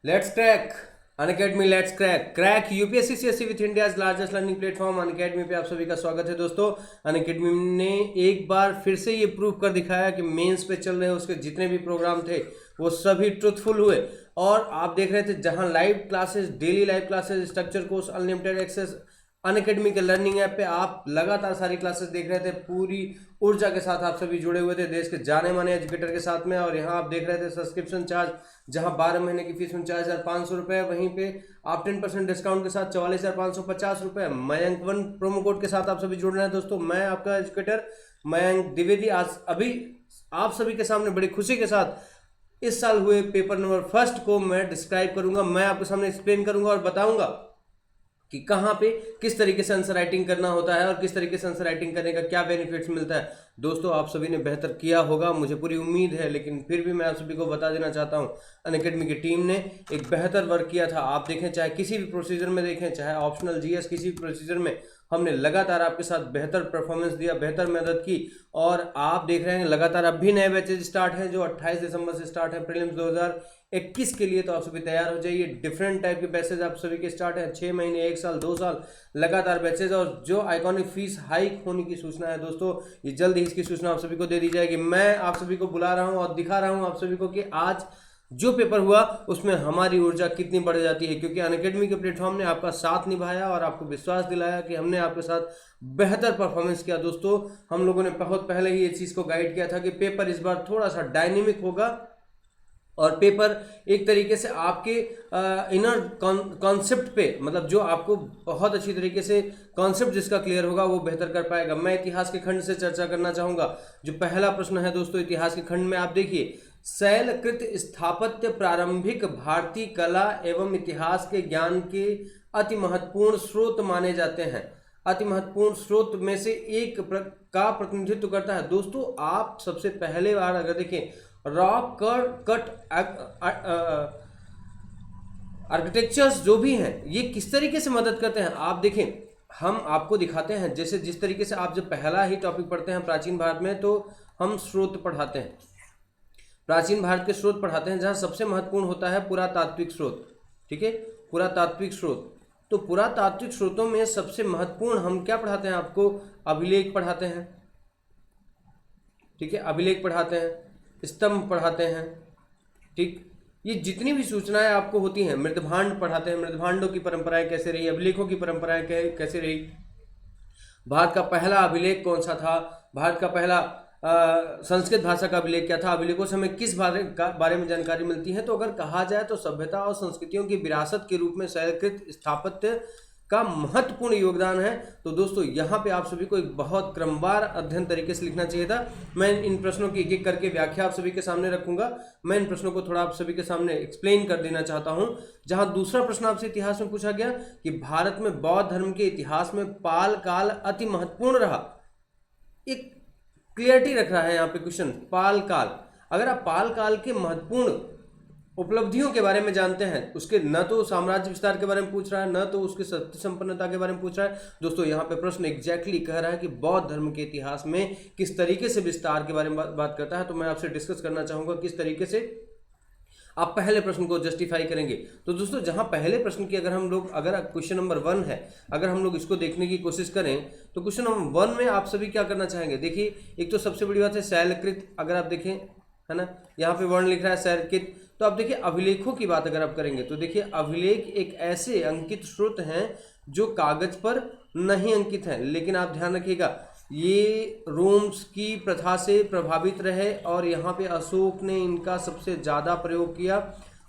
Let's crack Unacademy. Let's crack UPSC CSC with India's largest learning platform Unacademy पे आप सभी का स्वागत है दोस्तों। अनअकैडमी ने एक बार फिर से ये प्रूव कर दिखाया कि मेंस पे चल रहे उसके जितने भी प्रोग्राम थे वो सभी ट्रुथफुल हुए। और आप देख रहे थे जहां live classes, daily live classes, structure course, unlimited access, Unacademy के लर्निंग ऐप पे आप लगातार सारी क्लासेस देख रहे थे। पूरी ऊर्जा के साथ आप सभी जुड़े हुए थे देश के जाने माने एजुकेटर के साथ में। और यहाँ आप देख रहे थे सब्सक्रिप्शन चार्ज, जहां 12 महीने की फीस 49,500 रुपये, वहीं पे आप 10% डिस्काउंट के साथ 44,550 रुपये मयंक वन प्रोमो कोड के साथ आप सभी जुड़ रहे हैं दोस्तों। मैं आपका एजुकेटर मयंक द्विवेदी आज अभी आप सभी के सामने बड़ी खुशी के साथ इस साल हुए पेपर नंबर फर्स्ट को मैं डिस्क्राइब करूंगा। मैं आपके सामने एक्सप्लेन करूंगा और बताऊंगा कि कहाँ पे किस तरीके से आंसर राइटिंग करना होता है और किस तरीके से आंसर राइटिंग करने का क्या बेनिफिट्स मिलता है। दोस्तों आप सभी ने बेहतर किया होगा, मुझे पूरी उम्मीद है, लेकिन फिर भी मैं आप सभी को बता देना चाहता हूँ अनअकैडमी की टीम ने एक बेहतर वर्क किया था। आप देखें, चाहे किसी भी प्रोसीजर में देखें, चाहे ऑप्शनल जीएस, किसी भी प्रोसीजर में हमने लगातार आपके साथ बेहतर परफॉर्मेंस दिया, बेहतर मदद की। और आप देख रहे हैं लगातार अब भी नए बैचेज स्टार्ट हैं जो 28 दिसंबर से स्टार्ट है प्रीलिम्स 2021 के लिए। तो आप सभी तैयार हो जाइए। डिफरेंट टाइप के बैचेज आप सभी के स्टार्ट हैं, 6 महीने, 1 साल, 2 साल लगातार बैचेज। और जो आइकॉनिक फीस हाइक होने की सूचना है दोस्तों, ये जल्द ही इसकी सूचना आप सभी को दे दी जाएगी। मैं आप सभी को बुला रहा हूँ और दिखा रहा हूँ आप सभी को कि आज जो पेपर हुआ उसमें हमारी ऊर्जा कितनी बढ़ जाती है, क्योंकि अनअकैडमी के प्लेटफॉर्म ने आपका साथ निभाया और आपको विश्वास दिलाया कि हमने आपके साथ बेहतर परफॉर्मेंस किया। दोस्तों हम लोगों ने बहुत पहले ही ये चीज़ को गाइड किया था कि पेपर इस बार थोड़ा सा डायनेमिक होगा और पेपर एक तरीके से आपके इनर कॉन्सेप्ट पे, मतलब जो आपको बहुत अच्छी तरीके से कॉन्सेप्ट जिसका क्लियर होगा वो बेहतर कर पाएगा। मैं इतिहास के खंड से चर्चा करना चाहूँगा। जो पहला प्रश्न है दोस्तों इतिहास के खंड में, आप देखिए, शैलकृत स्थापत्य प्रारंभिक भारतीय कला एवं इतिहास के ज्ञान के अति महत्वपूर्ण स्रोत माने जाते हैं। अति महत्वपूर्ण स्रोत में से एक का प्रतिनिधित्व करता है। दोस्तों आप सबसे पहले बार अगर देखें रॉक कट आर्किटेक्चर्स जो भी हैं ये किस तरीके से मदद करते हैं आप देखें। हम आपको दिखाते हैं जैसे जिस तरीके से आप जब पहला ही टॉपिक पढ़ते हैं प्राचीन भारत में, तो हम स्रोत पढ़ाते हैं, प्राचीन भारत के स्रोत पढ़ाते हैं, जहाँ सबसे महत्वपूर्ण होता है पुरातात्विक स्रोत। ठीक है, पुरातात्विक स्रोत। तो पुरातात्विक स्रोतों में सबसे महत्वपूर्ण हम क्या पढ़ाते हैं आपको? अभिलेख पढ़ाते हैं। ठीक है, अभिलेख पढ़ाते हैं, स्तंभ पढ़ाते हैं। ठीक, ये जितनी भी सूचनाएं आपको होती हैं, मृदभांड पढ़ाते हैं, मृदभांडों की परंपराएं कैसे रही, अभिलेखों की परंपराएं कैसे रही, भारत का पहला अभिलेख कौन सा था, भारत का पहला संस्कृत भाषा का अभिलेख क्या था, अभिलेखों से हमें किस बारे में जानकारी मिलती है। तो अगर कहा जाए तो सभ्यता और संस्कृतियों की विरासत के रूप में शैलकृत स्थापत्य का महत्वपूर्ण योगदान है। तो दोस्तों यहाँ पे आप सभी को एक बहुत क्रमवार अध्ययन तरीके से लिखना चाहिए था। मैं इन प्रश्नों की एक एक करके व्याख्या आप सभी के सामने रखूंगा। मैं इन प्रश्नों को थोड़ा आप सभी के सामने एक्सप्लेन कर देना चाहता हूं। जहां दूसरा प्रश्न आपसे इतिहास में पूछा गया कि भारत में बौद्ध धर्म के इतिहास में पाल काल अति महत्वपूर्ण रहा। एक क्लियरिटी रख रहा है यहाँ पे क्वेश्चन, पाल काल। अगर आप पाल काल के महत्वपूर्ण उपलब्धियों के बारे में जानते हैं, उसके न तो साम्राज्य विस्तार के बारे में पूछ रहा है, न तो उसकी सत्य संपन्नता के बारे में पूछ रहा है। दोस्तों यहाँ पे प्रश्न एग्जैक्टली कह रहा है कि बौद्ध धर्म के इतिहास में किस तरीके से विस्तार के बारे में बात करता है। तो मैं आपसे डिस्कस करना चाहूंगा किस तरीके से आप पहले प्रश्न को जस्टिफाई करेंगे। तो दोस्तों जहां पहले प्रश्न की अगर क्वेश्चन नंबर 1 है, अगर हम लोग इसको देखने की कोशिश करें तो क्वेश्चन नंबर 1 में आप सभी क्या करना चाहेंगे? देखिए, एक तो सबसे बड़ी बात है शैलकृत। अगर आप देखें, है ना, यहाँ पे वर्ण लिख रहा है शैलकृत। तो आप देखिए अभिलेखों की बात अगर आप करेंगे तो देखिए अभिलेख एक ऐसे अंकित स्रोत हैं जो कागज पर नहीं अंकित हैं, लेकिन आप ध्यान रखिएगा ये रोम्स की प्रथा से प्रभावित रहे और यहाँ पे अशोक ने इनका सबसे ज़्यादा प्रयोग किया।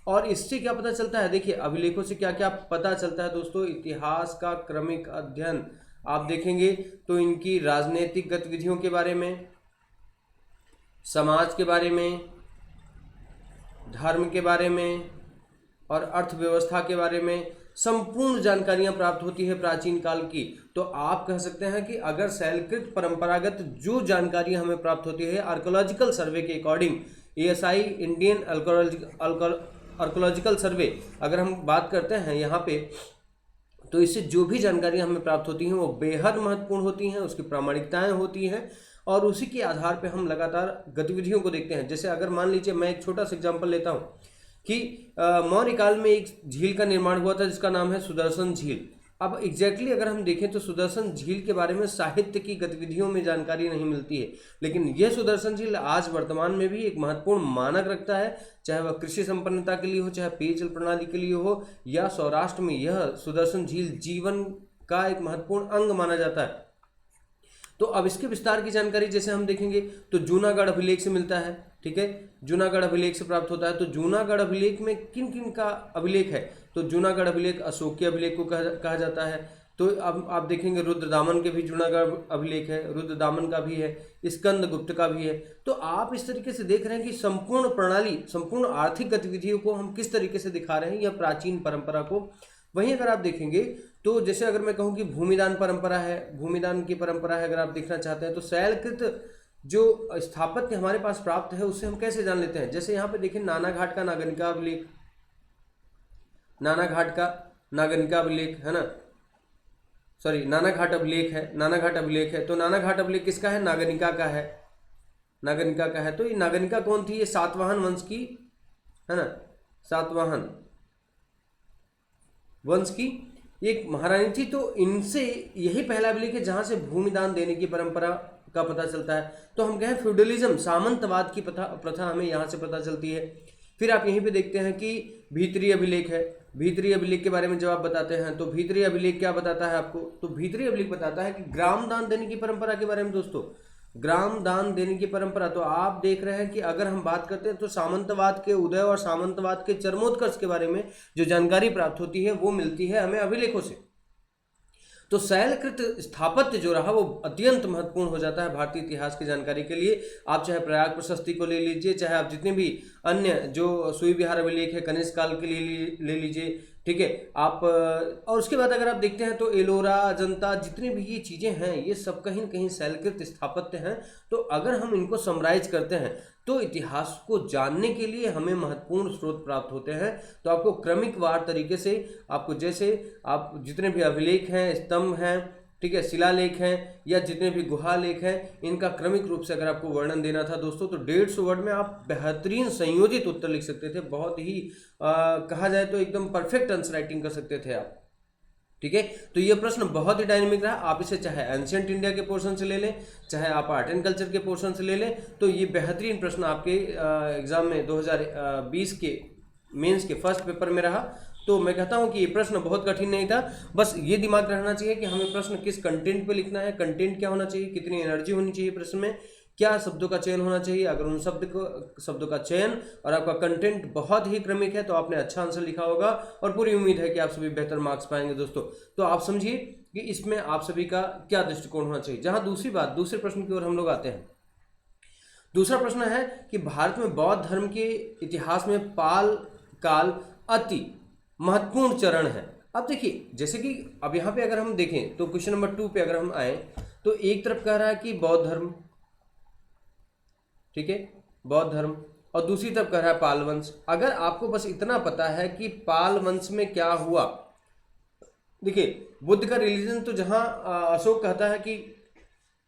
और इससे क्या पता चलता है? देखिए अभिलेखों से क्या क्या पता चलता है दोस्तों। इतिहास का क्रमिक अध्ययन आप देखेंगे तो इनकी राजनीतिक गतिविधियों के बारे में, समाज के बारे में, धर्म के बारे में और अर्थव्यवस्था के बारे में संपूर्ण जानकारियां प्राप्त होती है प्राचीन काल की। तो आप कह सकते हैं कि अगर शैलकृत परंपरागत जो जानकारियां हमें प्राप्त होती है आर्कोलॉजिकल सर्वे के according, ASI Indian archaeological survey अगर हम बात करते हैं यहाँ पे, तो इससे जो भी जानकारियां हमें प्राप्त होती हैं वो बेहद महत्वपूर्ण होती हैं, उसकी प्रामाणिकताएं होती हैं और उसी के आधार पे हम लगातार गतिविधियों को देखते हैं। जैसे अगर मान लीजिए मैं एक छोटा सा एग्जांपल लेता हूँ कि मौर्य काल में एक झील का निर्माण हुआ था जिसका नाम है सुदर्शन झील। अब एग्जैक्टली अगर हम देखें तो सुदर्शन झील के बारे में साहित्य की गतिविधियों में जानकारी नहीं मिलती है, लेकिन यह सुदर्शन झील आज वर्तमान में भी एक महत्वपूर्ण मानक रखता है, चाहे वह कृषि संपन्नता के लिए हो, चाहे पेयजल प्रणाली के लिए हो, या सौराष्ट्र में यह सुदर्शन झील जीवन का एक महत्वपूर्ण अंग माना जाता है। तो अब इसके विस्तार की जानकारी जैसे हम देखेंगे तो जूनागढ़ अभिलेख से मिलता है, ठीक है, जूनागढ़ अभिलेख से प्राप्त होता है। तो जूनागढ़ अभिलेख में किन किन का अभिलेख है, तो जूनागढ़ अभिलेख अशोकीय अभिलेख को कहा जाता है। तो अब आप देखेंगे रुद्रदामन के भी जूनागढ़ अभिलेख है, रुद्रदामन का भी है, स्कंदगुप्त का भी है। तो आप इस तरीके से देख रहे हैं कि संपूर्ण प्रणाली, संपूर्ण आर्थिक गतिविधियों को हम किस तरीके से दिखा रहे हैं, या प्राचीन परंपरा को। वहीं अगर आप देखेंगे तो जैसे अगर मैं कहूँ कि भूमिदान परंपरा है, भूमिदान की परंपरा है, अगर आप देखना चाहते हैं तो शैलकृत जो स्थापत्य हमारे पास प्राप्त है उससे हम कैसे जान लेते हैं। जैसे यहाँ पे देखें नानाघाट का नागनिका अभिलेख, नानाघाट का नागनिका अभिलेख है ना, सॉरी नानाघाट अभिलेख है, नानाघाट अभिलेख है। तो नानाघाट अभिलेख किसका है, नागनिका का है, नागनिका का है। तो ये नागनिका कौन थी, ये सातवाहन वंश की है ना, सातवाहन वंश की एक महारानी थी। तो इनसे यही पहला अभिलेख है जहां से भूमिदान देने की परंपरा का पता चलता है। तो हम कहें फ्यूडलिज्म, सामंतवाद की प्रथा हमें यहाँ से पता चलती है। फिर आप यहीं पे देखते हैं कि भीतरी अभिलेख है, भीतरी अभिलेख के बारे में जब आप बताते हैं तो भीतरी अभिलेख क्या बताता है आपको, तो भीतरी अभिलेख बताता है कि ग्राम दान देने की परंपरा के बारे में। दोस्तों ग्राम दान देने की परंपरा, तो आप देख रहे हैं कि अगर हम बात करते हैं तो सामंतवाद के उदय और सामंतवाद के चरमोत्कर्ष के बारे में जो जानकारी प्राप्त होती है वो मिलती है हमें अभिलेखों से। तो शैलकृत स्थापत्य जो रहा वो अत्यंत महत्वपूर्ण हो जाता है भारतीय इतिहास की जानकारी के लिए। आप चाहे प्रयाग प्रशस्ति को ले लीजिए, चाहे आप जितने भी अन्य जो सुई विहार अभिलेख है कनिष्क काल के लिए ले लीजिए, ठीक है आप। और उसके बाद अगर आप देखते हैं तो एलोरा, अजंता, जितनी भी ये चीज़ें हैं ये सब कहीं न कहीं शैलकृत स्थापत्य हैं। तो अगर हम इनको समराइज करते हैं तो इतिहास को जानने के लिए हमें महत्वपूर्ण स्रोत प्राप्त होते हैं। तो आपको क्रमिक वार तरीके से आपको, जैसे आप जितने भी अभिलेख हैं, स्तंभ हैं, ठीक है, शिलालेख हैं, या जितने भी गुहा लेख हैं, इनका क्रमिक रूप से अगर आपको वर्णन देना था दोस्तों तो 150 वर्ड में आप बेहतरीन संयोजित उत्तर लिख सकते थे। बहुत ही कहा जाए तो एकदम परफेक्ट आंसर राइटिंग कर सकते थे आप, ठीक है। तो ये प्रश्न बहुत ही डायनेमिक रहा। आप इसे चाहे एंशिएंट इंडिया के पोर्शन से ले लें, चाहे आप आर्ट एंड कल्चर के पोर्शन से ले लें, तो ये बेहतरीन प्रश्न आपके एग्जाम में 2020 के मेंस के फर्स्ट पेपर में रहा। तो मैं कहता हूं कि ये प्रश्न बहुत कठिन नहीं था। बस ये दिमाग रखना चाहिए कि हमें प्रश्न किस कंटेंट पे लिखना है, कंटेंट क्या होना चाहिए, कितनी एनर्जी होनी चाहिए प्रश्न में, क्या शब्दों का चयन होना चाहिए। अगर उन शब्दों का चयन और आपका कंटेंट बहुत ही क्रमिक है तो आपने अच्छा आंसर लिखा होगा और पूरी उम्मीद है कि आप सभी बेहतर मार्क्स पाएंगे दोस्तों। तो आप समझिए कि इसमें आप सभी का क्या दृष्टिकोण होना चाहिए। जहां दूसरी बात, दूसरे प्रश्न की ओर हम लोग आते हैं। दूसरा प्रश्न है कि भारत में बौद्ध धर्म के इतिहास में पाल काल अति महत्वपूर्ण चरण है। अब देखिए जैसे कि अब यहाँ पे अगर हम देखें तो क्वेश्चन नंबर 2 पे अगर हम आए तो एक तरफ कह रहा है कि बौद्ध धर्म, ठीक है, बौद्ध धर्म, और दूसरी तरफ कह रहा है पाल वंश। अगर आपको बस इतना पता है कि पाल वंश में क्या हुआ, देखिए बुद्ध का रिलीजन तो जहां अशोक कहता है कि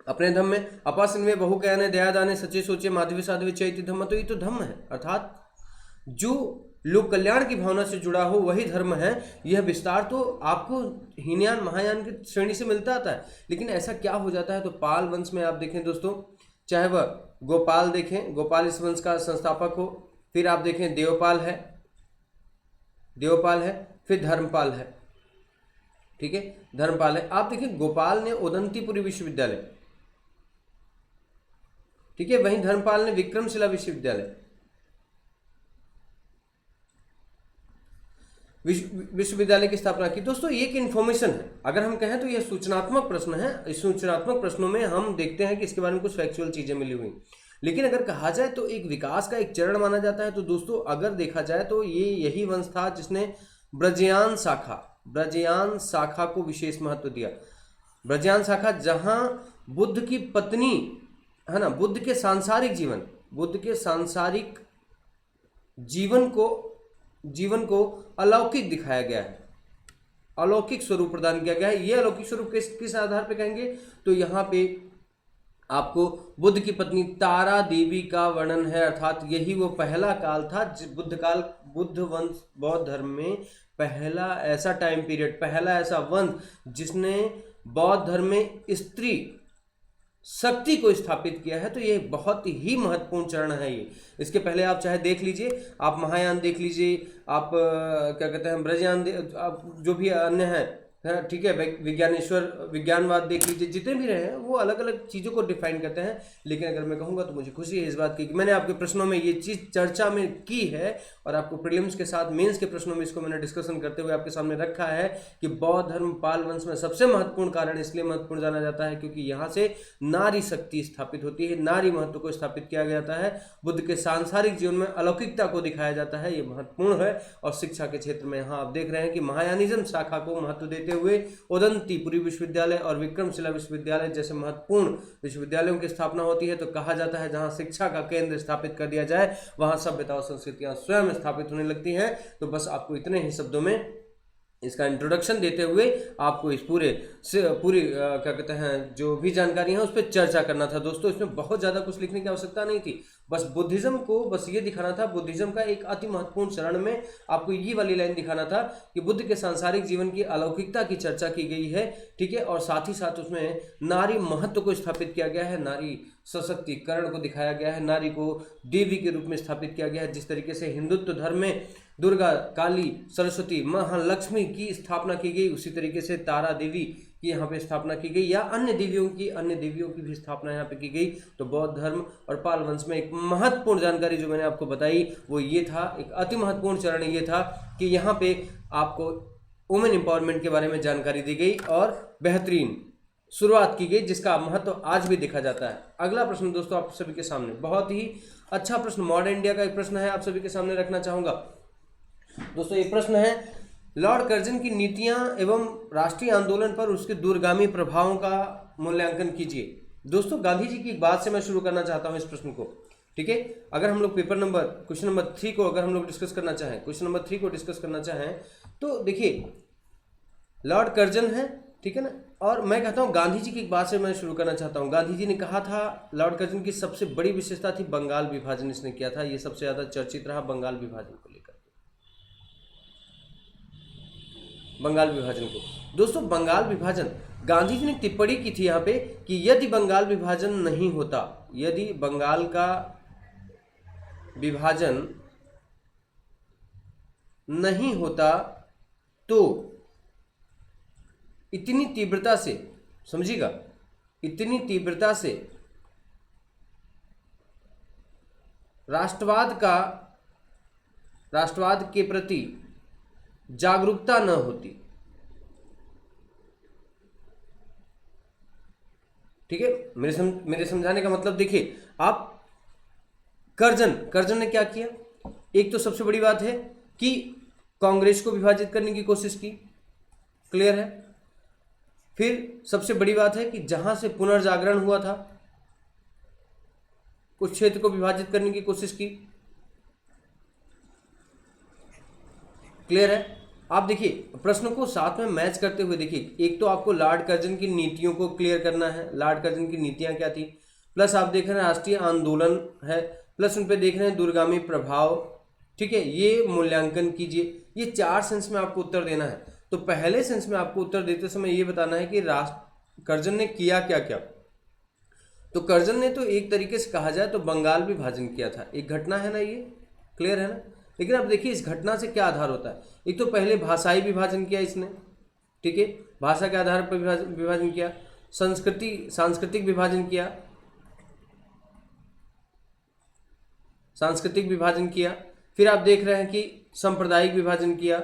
अपने धम्म में अपासिन्वे बहु कहने दया दाने सचे सोचे माधवी साधवी चैत्य धम्म, तो ये तो धम्म है, अर्थात जो लोक कल्याण की भावना से जुड़ा हो वही धर्म है। यह विस्तार तो आपको हीनयान महायान की श्रेणी से मिलता आता है, लेकिन ऐसा क्या हो जाता है। तो पाल वंश में आप देखें दोस्तों, चाहे वह गोपाल देखें, गोपाल इस वंश का संस्थापक हो, फिर आप देखें देवपाल है, देवपाल है, फिर धर्मपाल है, ठीक है, धर्मपाल है। आप देखें गोपाल ने उदंतीपुरी विश्वविद्यालय, ठीक है, वहीं धर्मपाल ने विक्रमशिला विश्वविद्यालय, विश्वविद्यालय की स्थापना की। दोस्तों ये एक इन्फॉर्मेशन है, अगर हम कहें तो यह सूचनात्मक प्रश्न है। इस सूचनात्मक प्रश्नों में हम देखते हैं कि इसके बारे में कुछ फैक्चुअल चीजें मिली हुई, लेकिन अगर कहा जाए तो एक विकास का एक चरण माना जाता है। तो दोस्तों अगर देखा जाए तो ये यही वंश था जिसने ब्रजयान शाखा को विशेष महत्व दिया। ब्रजयान शाखा जहां बुद्ध की पत्नी है ना, बुद्ध के सांसारिक जीवन को अलौकिक दिखाया गया है, अलौकिक स्वरूप प्रदान किया गया है। ये अलौकिक स्वरूप किस आधार पे कहेंगे, तो यहाँ पे आपको बुद्ध की पत्नी तारा देवी का वर्णन है, अर्थात यही वो पहला काल था, बुद्ध काल बुद्ध वंश बौद्ध धर्म में पहला ऐसा टाइम पीरियड, पहला ऐसा वंश जिसने बौद्ध धर्म में स्त्री शक्ति को स्थापित किया है। तो ये बहुत ही महत्वपूर्ण चरण है ये। इसके पहले आप चाहे देख लीजिए, आप महायान देख लीजिए, आप क्या कहते हैं ब्रजयान, आप जो भी अन्य हैं, ठीक है, विज्ञानेश्वर विज्ञानवाद देख लीजिए, जितने भी रहे हैं वो अलग अलग चीज़ों को डिफाइन करते हैं। लेकिन अगर मैं कहूँगा तो मुझे खुशी है इस बात की कि मैंने आपके प्रश्नों में ये चीज़ चर्चा में की है और आपको प्रीलिम्स के साथ मेंस के प्रश्नों में इसको मैंने डिस्कशन करते हुए आपके सामने रखा है कि बौद्ध धर्म पाल वंश में सबसे महत्वपूर्ण कारण इसलिए महत्वपूर्ण जाना जाता है क्योंकि यहाँ से नारी शक्ति स्थापित होती है, नारी महत्व को स्थापित किया जाता है, बुद्ध के सांसारिक जीवन में अलौकिकता को दिखाया जाता है। ये महत्वपूर्ण है। और शिक्षा के क्षेत्र में यहाँ आप देख रहे हैं कि महायानिज्म शाखा को महत्व देते हुए उदंतीपुरी विश्वविद्यालय और विक्रमशिला विश्वविद्यालय जैसे महत्वपूर्ण विश्वविद्यालयों की स्थापना होती है। तो कहा जाता है जहां शिक्षा का केंद्र स्थापित कर दिया जाए वहां सभ्यता और संस्कृतियां स्वयं स्थापित होने लगती हैं। तो बस आपको इतने ही शब्दों में इसका इंट्रोडक्शन देते हुए आपको इस पूरी क्या कहते हैं जो भी जानकारी है उस पर चर्चा करना था। दोस्तों इसमें बहुत ज़्यादा कुछ लिखने की आवश्यकता नहीं थी, बस बुद्धिज्म को बस ये दिखाना था। बुद्धिज्म का एक अति महत्वपूर्ण चरण में आपको ये वाली लाइन दिखाना था कि बुद्ध के सांसारिक जीवन की अलौकिकता की चर्चा की गई है, ठीक है, और साथ ही साथ उसमें नारी महत्व को स्थापित किया गया है, नारी सशक्तिकरण को दिखाया गया है, नारी को देवी के रूप में स्थापित किया गया है। जिस तरीके से हिंदुत्व धर्म में दुर्गा, काली, सरस्वती, महालक्ष्मी की स्थापना की गई, उसी तरीके से तारा देवी की यहाँ पे स्थापना की गई या अन्य देवियों की भी स्थापना यहाँ पे की गई। तो बौद्ध धर्म और पाल वंश में एक महत्वपूर्ण जानकारी जो मैंने आपको बताई वो ये था, एक अति महत्वपूर्ण चरण ये था कि यहाँ पे आपको वुमेन एम्पावरमेंट के बारे में जानकारी दी गई और बेहतरीन शुरुआत की गई जिसका महत्व आज भी देखा जाता है। अगला प्रश्न दोस्तों आप सभी के सामने बहुत ही अच्छा प्रश्न, मॉडर्न इंडिया का एक प्रश्न है, आप सभी के सामने रखना चाहूँगा। दोस्तों ये प्रश्न है, लॉर्ड कर्जन की नीतियां एवं राष्ट्रीय आंदोलन पर उसके दूरगामी प्रभावों का मूल्यांकन कीजिए। दोस्तों गांधी जी की एक बात से मैं शुरू करना चाहता हूं इस प्रश्न को, ठीक है। अगर हम लोग क्वेश्चन नंबर 3 को अगर हम लोग डिस्कस करना चाहें, क्वेश्चन नंबर 3 को डिस्कस करना चाहें तो देखिए लॉर्ड कर्जन है, ठीक है ना, और मैं कहता हूँ गांधी जी की एक बात से मैं शुरू करना चाहता हूँ। गांधी जी ने कहा था, लॉर्ड कर्जन की सबसे बड़ी विशेषता थी बंगाल विभाजन इसने किया था, ये सबसे ज़्यादा चर्चित रहा बंगाल विभाजन को लेकर, बंगाल विभाजन को। दोस्तों बंगाल विभाजन, गांधी जी ने टिप्पणी की थी यहाँ पे कि यदि बंगाल विभाजन नहीं होता, यदि बंगाल का विभाजन नहीं होता तो इतनी तीव्रता से, समझिएगा, इतनी तीव्रता से राष्ट्रवाद के प्रति जागरूकता न होती, ठीक है। मेरे समझाने का मतलब देखिए, आप कर्जन ने क्या किया, एक तो सबसे बड़ी बात है कि कांग्रेस को विभाजित करने की कोशिश की, क्लियर है। फिर सबसे बड़ी बात है कि जहां से पुनर्जागरण हुआ था कुछ क्षेत्र को विभाजित करने की कोशिश की, क्लियर है। आप देखिए प्रश्न को साथ में मैच करते हुए देखिए, एक तो आपको लॉर्ड कर्जन की नीतियों को क्लियर करना है, लॉर्ड कर्जन की नीतियां क्या थी, प्लस आप देख रहे हैं राष्ट्रीय आंदोलन है, प्लस उन पे देख रहे हैं दूरगामी प्रभाव, ठीक है, ये मूल्यांकन कीजिए। ये 4 सेंस में आपको उत्तर देना है। तो पहले सेंस में आपको उत्तर देते समय ये बताना है कि कर्जन ने किया क्या क्या। तो कर्जन ने तो एक तरीके से कहा जाए तो बंगाल विभाजन किया था, एक घटना है ना, ये क्लियर है ना। लेकिन अब देखिए इस घटना से क्या आधार होता है, एक तो पहले भाषाई विभाजन किया इसने, ठीक है, भाषा के आधार पर विभाजन किया, सांस्कृतिक विभाजन किया, सांस्कृतिक विभाजन किया, फिर आप देख रहे हैं कि सांप्रदायिक विभाजन किया,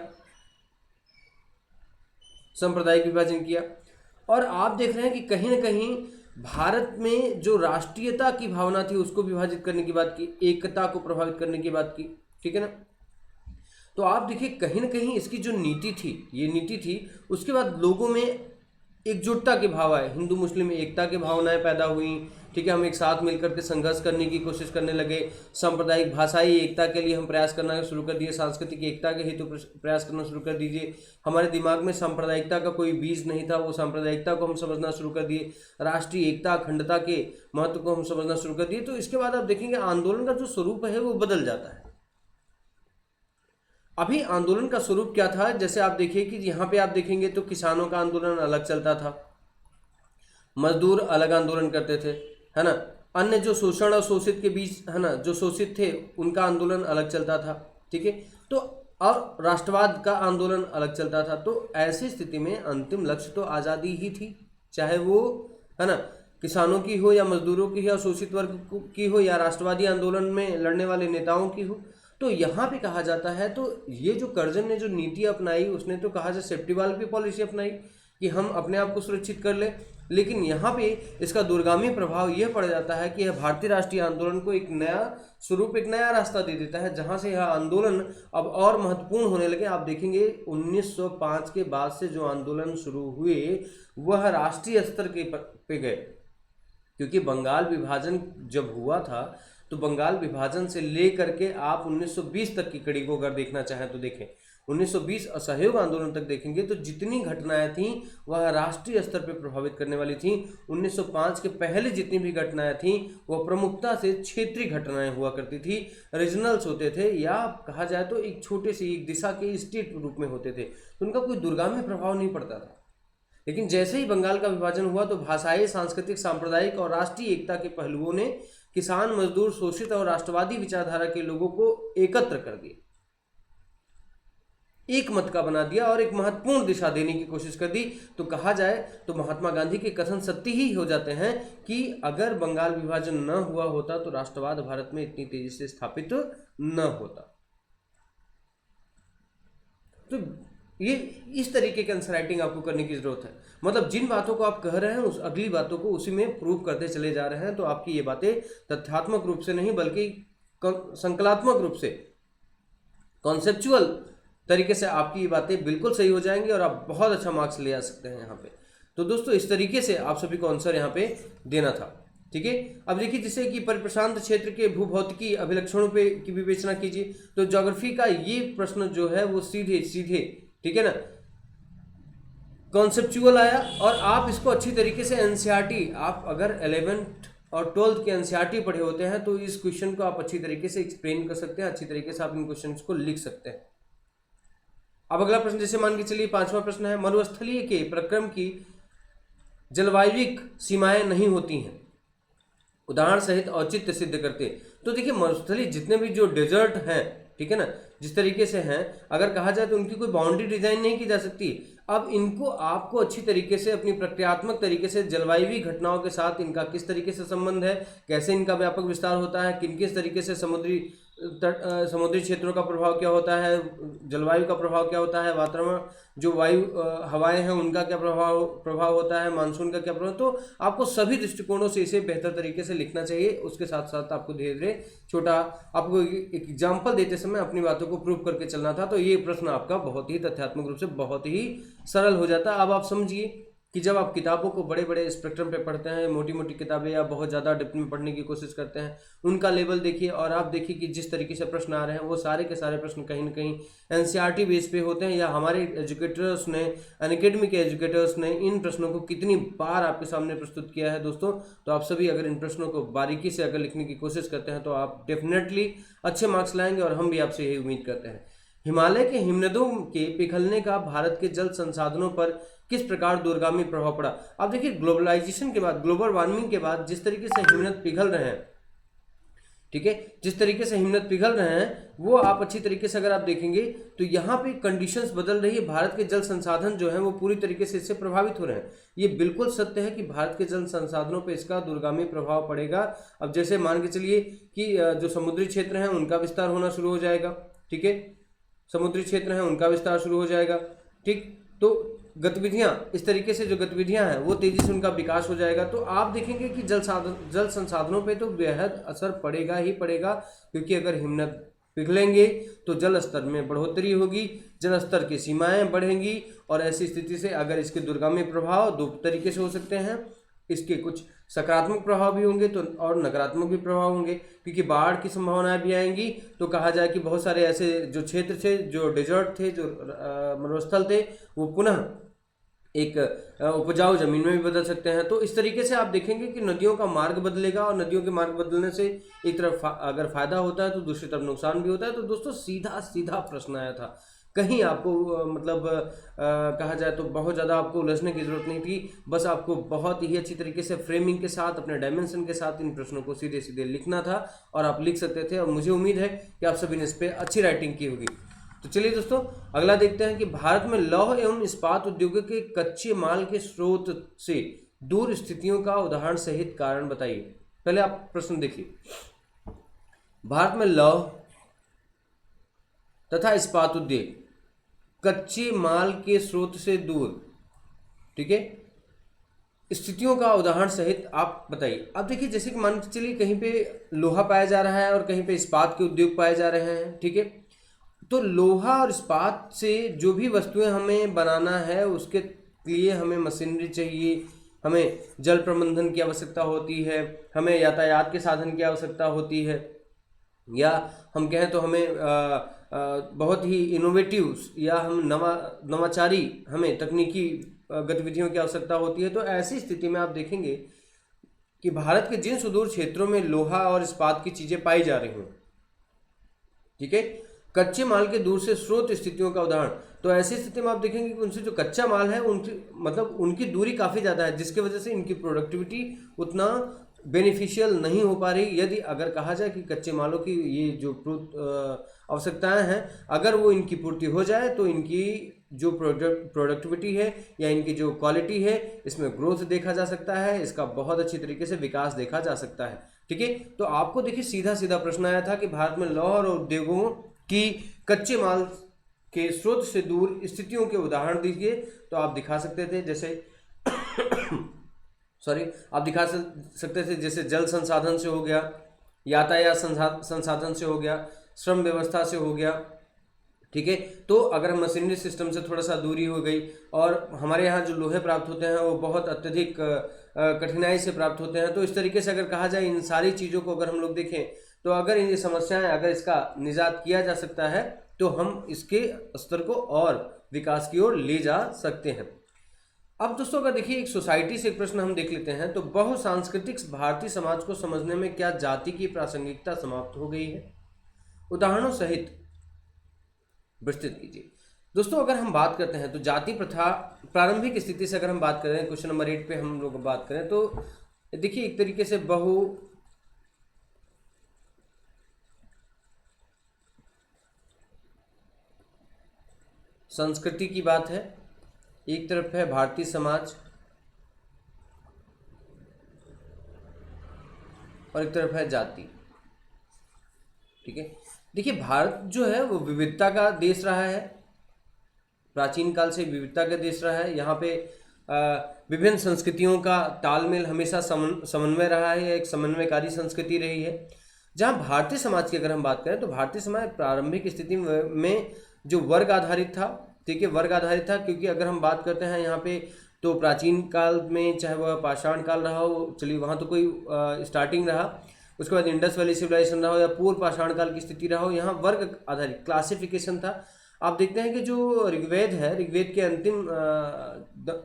सांप्रदायिक विभाजन किया, और आप देख रहे हैं कि कहीं ना कहीं भारत में जो राष्ट्रीयता की भावना थी उसको विभाजित करने की बात की, एकता को प्रभावित करने की बात की, ठीक है ना। तो आप देखिए कहीं ना कहीं इसकी जो नीति थी, ये नीति थी, उसके बाद लोगों में एकजुटता के भाव आए, हिंदू मुस्लिम एकता की भावनाएं पैदा हुई, ठीक है, हम एक साथ मिलकर के संघर्ष करने की कोशिश करने लगे, सांप्रदायिक भाषाई एकता के लिए हम प्रयास करना शुरू कर दिए, सांस्कृतिक एकता के हेतु प्रयास करना शुरू कर दीजिए। हमारे दिमाग में सांप्रदायिकता का कोई बीज नहीं था, वो सांप्रदायिकता को हम समझना शुरू कर दिए, राष्ट्रीय एकता अखंडता के महत्व को हम समझना शुरू कर दिए। तो इसके बाद आप देखेंगे आंदोलन का जो स्वरूप है वो बदल जाता है, अभी आंदोलन का स्वरूप क्या था, जैसे आप देखिए कि यहाँ पे आप देखेंगे तो किसानों का आंदोलन अलग चलता था, मजदूर अलग आंदोलन करते थे, है ना। अन्य जो शोषण और शोषित के बीच, है ना, जो शोषित थे उनका आंदोलन अलग चलता था, ठीक है। तो और राष्ट्रवाद का आंदोलन अलग चलता था। तो ऐसी स्थिति में अंतिम लक्ष्य तो आज़ादी ही थी, चाहे वो, है ना, किसानों की हो या मजदूरों की या शोषित वर्ग की हो या राष्ट्रवादी आंदोलन में लड़ने वाले नेताओं की हो। तो यहाँ पे कहा जाता है, तो ये जो कर्जन ने जो नीति अपनाई, उसने तो कहा जाए सेफ्टी वाल्व की पॉलिसी अपनाई कि हम अपने आप को सुरक्षित कर ले, लेकिन यहाँ पे इसका दूरगामी प्रभाव यह पड़ जाता है कि यह भारतीय राष्ट्रीय आंदोलन को एक नया स्वरूप, एक नया रास्ता दे देता है, जहाँ से यह आंदोलन अब और महत्वपूर्ण होने लगे। आप देखेंगे 1905 के बाद से जो आंदोलन शुरू हुए वह राष्ट्रीय स्तर के पे गए, क्योंकि बंगाल विभाजन जब हुआ था तो बंगाल विभाजन से लेकर के आप 1920 तक की कड़ी को अगर देखना चाहें तो देखें, 1920 असहयोग आंदोलन तक देखेंगे तो जितनी घटनाएं थीं वह राष्ट्रीय स्तर पर प्रभावित करने वाली थीं। 1905 के पहले जितनी भी घटनाएं थीं वह प्रमुखता से क्षेत्रीय घटनाएं हुआ करती थी, रीजनल्स होते थे, या कहा जाए तो एक छोटे से एक दिशा के स्टेट रूप में होते थे, तो उनका कोई दूरगामी प्रभाव नहीं पड़ता था। लेकिन जैसे ही बंगाल का विभाजन हुआ तो भाषाई, सांस्कृतिक, सांप्रदायिक और राष्ट्रीय एकता के पहलुओं ने किसान, मजदूर, शोषित और राष्ट्रवादी विचारधारा के लोगों को एकत्र कर दिया, एक मत का बना दिया और एक महत्वपूर्ण दिशा देने की कोशिश कर दी। तो कहा जाए तो महात्मा गांधी के कथन सत्य ही हो जाते हैं कि अगर बंगाल विभाजन न हुआ होता तो राष्ट्रवाद भारत में इतनी तेजी से स्थापित न होता। तो ये इस तरीके के आंसर राइटिंग आपको करने की जरूरत है, मतलब जिन बातों को आप कह रहे हैं उस अगली बातों को उसी में प्रूव करते चले जा रहे हैं। तो आपकी ये बातें तथ्यात्मक रूप से नहीं बल्कि संकलात्मक रूप से, कॉन्सेप्चुअल तरीके से आपकी ये बातें बिल्कुल सही हो जाएंगी और आप बहुत अच्छा मार्क्स ले आ सकते हैं यहाँ पे। तो दोस्तों इस तरीके से आप सभी को आंसर यहाँ पे देना था, ठीक है। अब देखिए जैसे कि परिप्रशांत क्षेत्र के भूभौतिकी अभिलक्षणों पे की विवेचना कीजिए, तो ज्योग्राफी का ये प्रश्न जो है वो सीधे सीधे, ठीक है ना, कॉन्सेप्चुअल आया और आप इसको अच्छी तरीके से एनसीईआरटी, आप अगर 11th और 12th के एनसीईआरटी पढ़े होते हैं तो इस क्वेश्चन को आप अच्छी तरीके से एक्सप्लेन कर सकते हैं, अच्छी तरीके से आप इन क्वेश्चन को लिख सकते हैं। अब अगला प्रश्न जैसे मान के चलिए 5वां प्रश्न है, मरुस्थलीय के प्रक्रम की जलवायविक सीमाएं नहीं होती हैं, उदाहरण सहित औचित्य सिद्ध करते। तो देखिए मरुस्थलीय जितने भी जो डेजर्ट हैं, ठीक है ना, जिस तरीके से हैं, अगर कहा जाए तो उनकी कोई बाउंड्री डिजाइन नहीं की जा सकती। अब इनको आपको अच्छी तरीके से अपनी प्रक्रियात्मक तरीके से जलवायु घटनाओं के साथ इनका किस तरीके से संबंध है, कैसे इनका व्यापक विस्तार होता है, किन किस तरीके से समुद्री क्षेत्रों का प्रभाव क्या होता है, जलवायु का प्रभाव क्या होता है, वातावरण जो वायु हवाएं हैं उनका क्या प्रभाव होता है, मानसून का क्या प्रभाव, तो आपको सभी दृष्टिकोणों से इसे बेहतर तरीके से लिखना चाहिए। उसके साथ साथ आपको धीरे धीरे छोटा आपको एक एग्जाम्पल देते समय अपनी बातों को प्रूव करके चलना था। तो ये प्रश्न आपका बहुत ही तथ्यात्मक रूप से बहुत ही सरल हो जाता है। अब आप समझिए कि जब आप किताबों को बड़े बड़े स्पेक्ट्रम पे पढ़ते हैं, मोटी मोटी किताबें या बहुत ज़्यादा डेप्थ में पढ़ने की कोशिश करते हैं, उनका लेवल देखिए और आप देखिए कि जिस तरीके से प्रश्न आ रहे हैं वो सारे के सारे प्रश्न कहीं ना कहीं एनसीईआरटी बेस पे होते हैं, या हमारे एजुकेटर्स ने, अनअकैडमी के एजुकेटर्स ने इन प्रश्नों को कितनी बार आपके सामने प्रस्तुत किया है दोस्तों। तो आप सभी अगर इन प्रश्नों को बारीकी से अगर लिखने की कोशिश करते हैं तो आप डेफिनेटली अच्छे मार्क्स लाएंगे और हम भी आपसे यही उम्मीद करते हैं। हिमालय के हिमनदों के पिघलने का भारत के जल संसाधनों पर किस प्रकार दूरगामी प्रभाव पड़ा। अब देखिए ग्लोबलाइजेशन के बाद, ग्लोबल वार्मिंग के बाद जिस तरीके से हिमनद पिघल रहे हैं, ठीक है, जिस तरीके से हिमनद पिघल रहे हैं वो आप अच्छी तरीके से अगर आप देखेंगे तो यहाँ पे कंडीशंस बदल रही है। भारत के जल संसाधन जो है वो पूरी तरीके से इससे प्रभावित हो रहे हैं। ये बिल्कुल सत्य है कि भारत के जल संसाधनों पे इसका दूरगामी प्रभाव पड़ेगा। अब जैसे मान के चलिए कि जो समुद्री क्षेत्र हैं उनका विस्तार होना शुरू हो जाएगा, ठीक है, समुद्री क्षेत्र हैं उनका विस्तार शुरू हो जाएगा, ठीक, तो गतिविधियां, इस तरीके से जो गतिविधियां हैं वो तेजी से उनका विकास हो जाएगा। तो आप देखेंगे कि जल संसाधनों पे तो बेहद असर पड़ेगा ही पड़ेगा, क्योंकि अगर हिमनद पिघलेंगे तो जल स्तर में बढ़ोतरी होगी, जल स्तर की सीमाएं बढ़ेंगी और ऐसी स्थिति से अगर इसके दूरगामी प्रभाव दो तरीके से हो सकते हैं, इसके कुछ सकारात्मक प्रभाव भी होंगे तो और नकारात्मक भी प्रभाव होंगे, क्योंकि बाढ़ की संभावनाएं भी आएंगी। तो कहा जाए कि बहुत सारे ऐसे जो क्षेत्र थे, जो डेजर्ट थे, जो मरुस्थल थे, वो पुनः एक उपजाऊ जमीन में भी बदल सकते हैं। तो इस तरीके से आप देखेंगे कि नदियों का मार्ग बदलेगा, और नदियों के मार्ग बदलने से एक तरफ अगर फायदा होता है तो दूसरी तरफ नुकसान भी होता है। तो दोस्तों सीधा सीधा प्रश्न आया था, कहीं आपको मतलब कहा जाए तो बहुत ज़्यादा आपको उलझने की जरूरत नहीं थी। बस आपको बहुत ही अच्छी तरीके से फ्रेमिंग के साथ, अपने डायमेंशन के साथ इन प्रश्नों को सीधे सीधे लिखना था, और आप लिख सकते थे। और मुझे उम्मीद है कि आप सभी ने इस पर अच्छी राइटिंग की होगी। तो चलिए दोस्तों, अगला देखते हैं कि भारत में लौह एवं इस्पात उद्योग के कच्चे माल के स्रोत से दूर स्थितियों का उदाहरण सहित कारण बताइए। पहले आप प्रश्न देखिए, भारत में लौह तथा इस्पात उद्योग कच्चे माल के स्रोत से दूर, ठीक है, स्थितियों का उदाहरण सहित आप बताइए। अब देखिए, जैसे कि मान के चलिए कहीं पे लोहा पाया जा रहा है और कहीं पे इस्पात के उद्योग पाए जा रहे हैं, ठीक है। तो लोहा और इस्पात से जो भी वस्तुएं हमें बनाना है उसके लिए हमें मशीनरी चाहिए, हमें जल प्रबंधन की आवश्यकता होती है, हमें यातायात के साधन की आवश्यकता होती है, या हम कहें तो हमें बहुत ही इनोवेटिव या हम नवाचारी हमें तकनीकी गतिविधियों की आवश्यकता होती है। तो ऐसी स्थिति में आप देखेंगे कि भारत के जिन सुदूर क्षेत्रों में लोहा और इस्पात की चीज़ें पाई जा रही हैं, ठीक है, कच्चे माल के दूर से स्रोत स्थितियों का उदाहरण, तो ऐसी स्थिति में आप देखेंगे कि उनसे जो कच्चा माल है उनकी मतलब उनकी दूरी काफ़ी ज़्यादा है, जिसकी वजह से इनकी प्रोडक्टिविटी उतना बेनिफिशियल नहीं हो पा रही। यदि अगर कहा जाए कि कच्चे मालों की ये जो आवश्यकताएं हैं, अगर वो इनकी पूर्ति हो जाए तो इनकी जो प्रोडक्टिविटी है या इनकी जो क्वालिटी है, इसमें ग्रोथ देखा जा सकता है, इसका बहुत अच्छी तरीके से विकास देखा जा सकता है, ठीक है। तो आपको देखिए सीधा सीधा प्रश्न आया था कि भारत में लौह और उद्योगों की कच्चे माल के स्रोत से दूर स्थितियों के उदाहरण दीजिए। तो आप दिखा सकते थे जैसे आप दिखा सकते थे जैसे जल संसाधन से हो गया, यातायात संसाधन से हो गया, श्रम व्यवस्था से हो गया, ठीक है। तो अगर हम मशीनरी सिस्टम से थोड़ा सा दूरी हो गई, और हमारे यहाँ जो लोहे प्राप्त होते हैं वो बहुत अत्यधिक कठिनाई से प्राप्त होते हैं। तो इस तरीके से अगर कहा जाए इन सारी चीज़ों को अगर हम लोग देखें, तो अगर ये समस्याएं अगर इसका निजात किया जा सकता है तो हम इसके स्तर को और विकास की ओर ले जा सकते हैं। अब दोस्तों अगर देखिए एक सोसाइटी से एक प्रश्न हम देख लेते हैं, तो बहुसांस्कृतिक भारतीय समाज को समझने में क्या जाति की प्रासंगिकता समाप्त हो गई है? उदाहरणों सहित विस्तृत कीजिए। दोस्तों अगर हम बात करते हैं तो जाति प्रथा प्रारंभिक स्थिति से अगर हम बात करें, क्वेश्चन नंबर 8 पे हम लोग बात करें, तो देखिए एक तरीके से बहु संस्कृति की बात है। एक तरफ है भारतीय समाज और एक तरफ है जाति, ठीक है। देखिए भारत जो है वो विविधता का देश रहा है, प्राचीन काल से विविधता का देश रहा है। यहाँ पे विभिन्न संस्कृतियों का तालमेल हमेशा समन्वय रहा है, एक समन्वयकारी संस्कृति रही है। जहाँ भारतीय समाज की अगर हम बात करें तो भारतीय समाज प्रारंभिक स्थिति में जो वर्ग आधारित था, ठीक है, वर्ग आधारित था, क्योंकि अगर हम बात करते हैं यहाँ पे तो प्राचीन काल में चाहे वह पाषाण काल रहा हो, चलिए वहाँ तो कोई स्टार्टिंग रहा, उसके बाद इंडस वैली सिविलाइजेशन रहा हो या पूर्व पाषाण काल की स्थिति रहा हो, यहाँ वर्ग आधारित क्लासिफिकेशन था। आप देखते हैं कि जो ऋग्वेद है, ऋग्वेद के अंतिम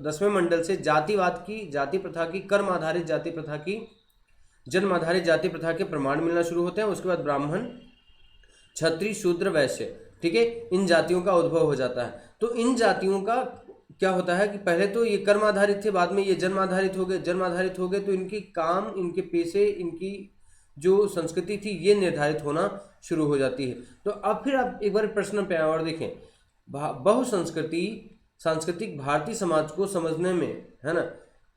10वें मंडल से जातिवाद की, जाति प्रथा की, कर्म आधारित जाति प्रथा की, जन्म आधारित जाति प्रथा के प्रमाण मिलना शुरू होते हैं। उसके बाद ब्राह्मण, क्षत्रिय, शूद्र, वैश्य, ठीक है, इन जातियों का उद्भव हो जाता है। तो इन जातियों का क्या होता है कि पहले तो ये कर्म आधारित थे, बाद में ये जन्म आधारित हो गए। जन्म आधारित हो गए तो इनके काम, इनके पेशे, इनकी जो संस्कृति थी ये निर्धारित होना शुरू हो जाती है। तो अब फिर आप एक बार प्रश्न पे और देखें, सांस्कृतिक भारतीय समाज को समझने में, है ना,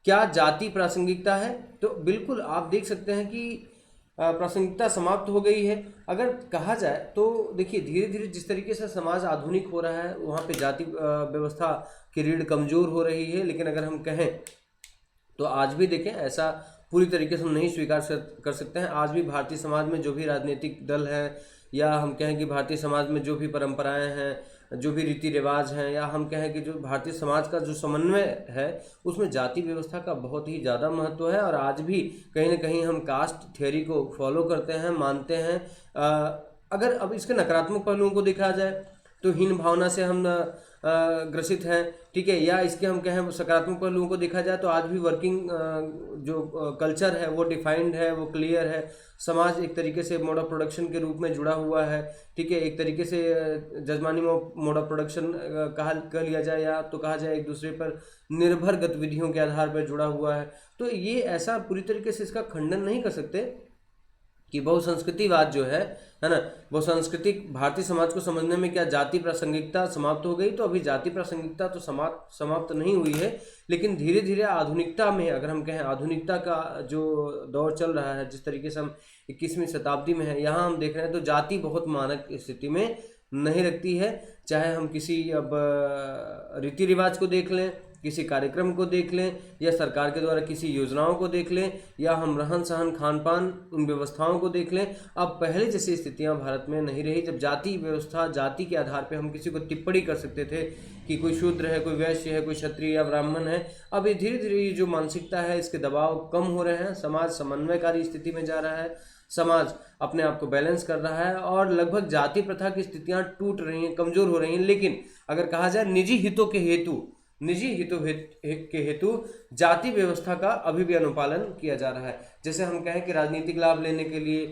क्या जाति प्रासंगिकता है? तो बिल्कुल आप देख सकते हैं कि प्रासंगिकता समाप्त हो गई है। अगर कहा जाए तो देखिए धीरे धीरे जिस तरीके से समाज आधुनिक हो रहा है वहाँ पे जाति व्यवस्था की रीढ़ कमज़ोर हो रही है। लेकिन अगर हम कहें तो आज भी देखें ऐसा पूरी तरीके से हम नहीं स्वीकार कर सकते हैं। आज भी भारतीय समाज में जो भी राजनीतिक दल है, या हम कहें कि भारतीय समाज में जो भी परंपराएं हैं, जो भी रीति रिवाज हैं, या हम कहें कि जो भारतीय समाज का जो समन्वय है उसमें जाति व्यवस्था का बहुत ही ज़्यादा महत्व है। और आज भी कहीं ना कहीं हम कास्ट थ्योरी को फॉलो करते हैं, मानते हैं। अगर अब इसके नकारात्मक पहलुओं को देखा जाए तो हीन भावना से हम ग्रसित हैं, ठीक है। या इसके हम कहें सकारात्मक पहलुओं को देखा जाए तो आज भी वर्किंग जो कल्चर है वो डिफाइंड है, वो क्लियर है। समाज एक तरीके से मोड ऑफ प्रोडक्शन के रूप में जुड़ा हुआ है, ठीक है। एक तरीके से जजमानी मोड ऑफ प्रोडक्शन कह लिया जाए या तो कहा जाए एक दूसरे पर निर्भर गतिविधियों के आधार पर जुड़ा हुआ है। तो ये ऐसा पूरी तरीके से इसका खंडन नहीं कर सकते कि बहुसंस्कृतिवाद जो है ना, बहुसांस्कृतिक भारतीय समाज को समझने में क्या जाति प्रासंगिकता समाप्त हो गई? तो अभी जाति प्रासंगिकता तो समाप्त नहीं हुई है, लेकिन धीरे धीरे आधुनिकता में, अगर हम कहें आधुनिकता का जो दौर चल रहा है, जिस तरीके से हम 21वीं शताब्दी में है, यहाँ हम देख रहे हैं तो जाति बहुत मानक स्थिति में नहीं रखती है। चाहे हम किसी अब रीति रिवाज को देख लें, किसी कार्यक्रम को देख लें, या सरकार के द्वारा किसी योजनाओं को देख लें, या हम रहन सहन खान पान इन व्यवस्थाओं को देख लें, अब पहले जैसी स्थितियां भारत में नहीं रही, जब जाति व्यवस्था, जाति के आधार पे हम किसी को टिप्पणी कर सकते थे कि कोई शूद्र है, कोई वैश्य है, कोई क्षत्रिय या ब्राह्मण है। अब ये धीरे धीरे ये जो मानसिकता है, इसके दबाव कम हो रहे हैं, समाज समन्वयकारी स्थिति में जा रहा है, समाज अपने आप को बैलेंस कर रहा है और लगभग जाति प्रथा की स्थितियां टूट रही हैं, कमजोर हो रही हैं। लेकिन अगर कहा जाए निजी हितों के हेतु जाति व्यवस्था का अभी भी अनुपालन किया जा रहा है। जैसे हम कहें कि राजनीतिक लाभ लेने के लिए,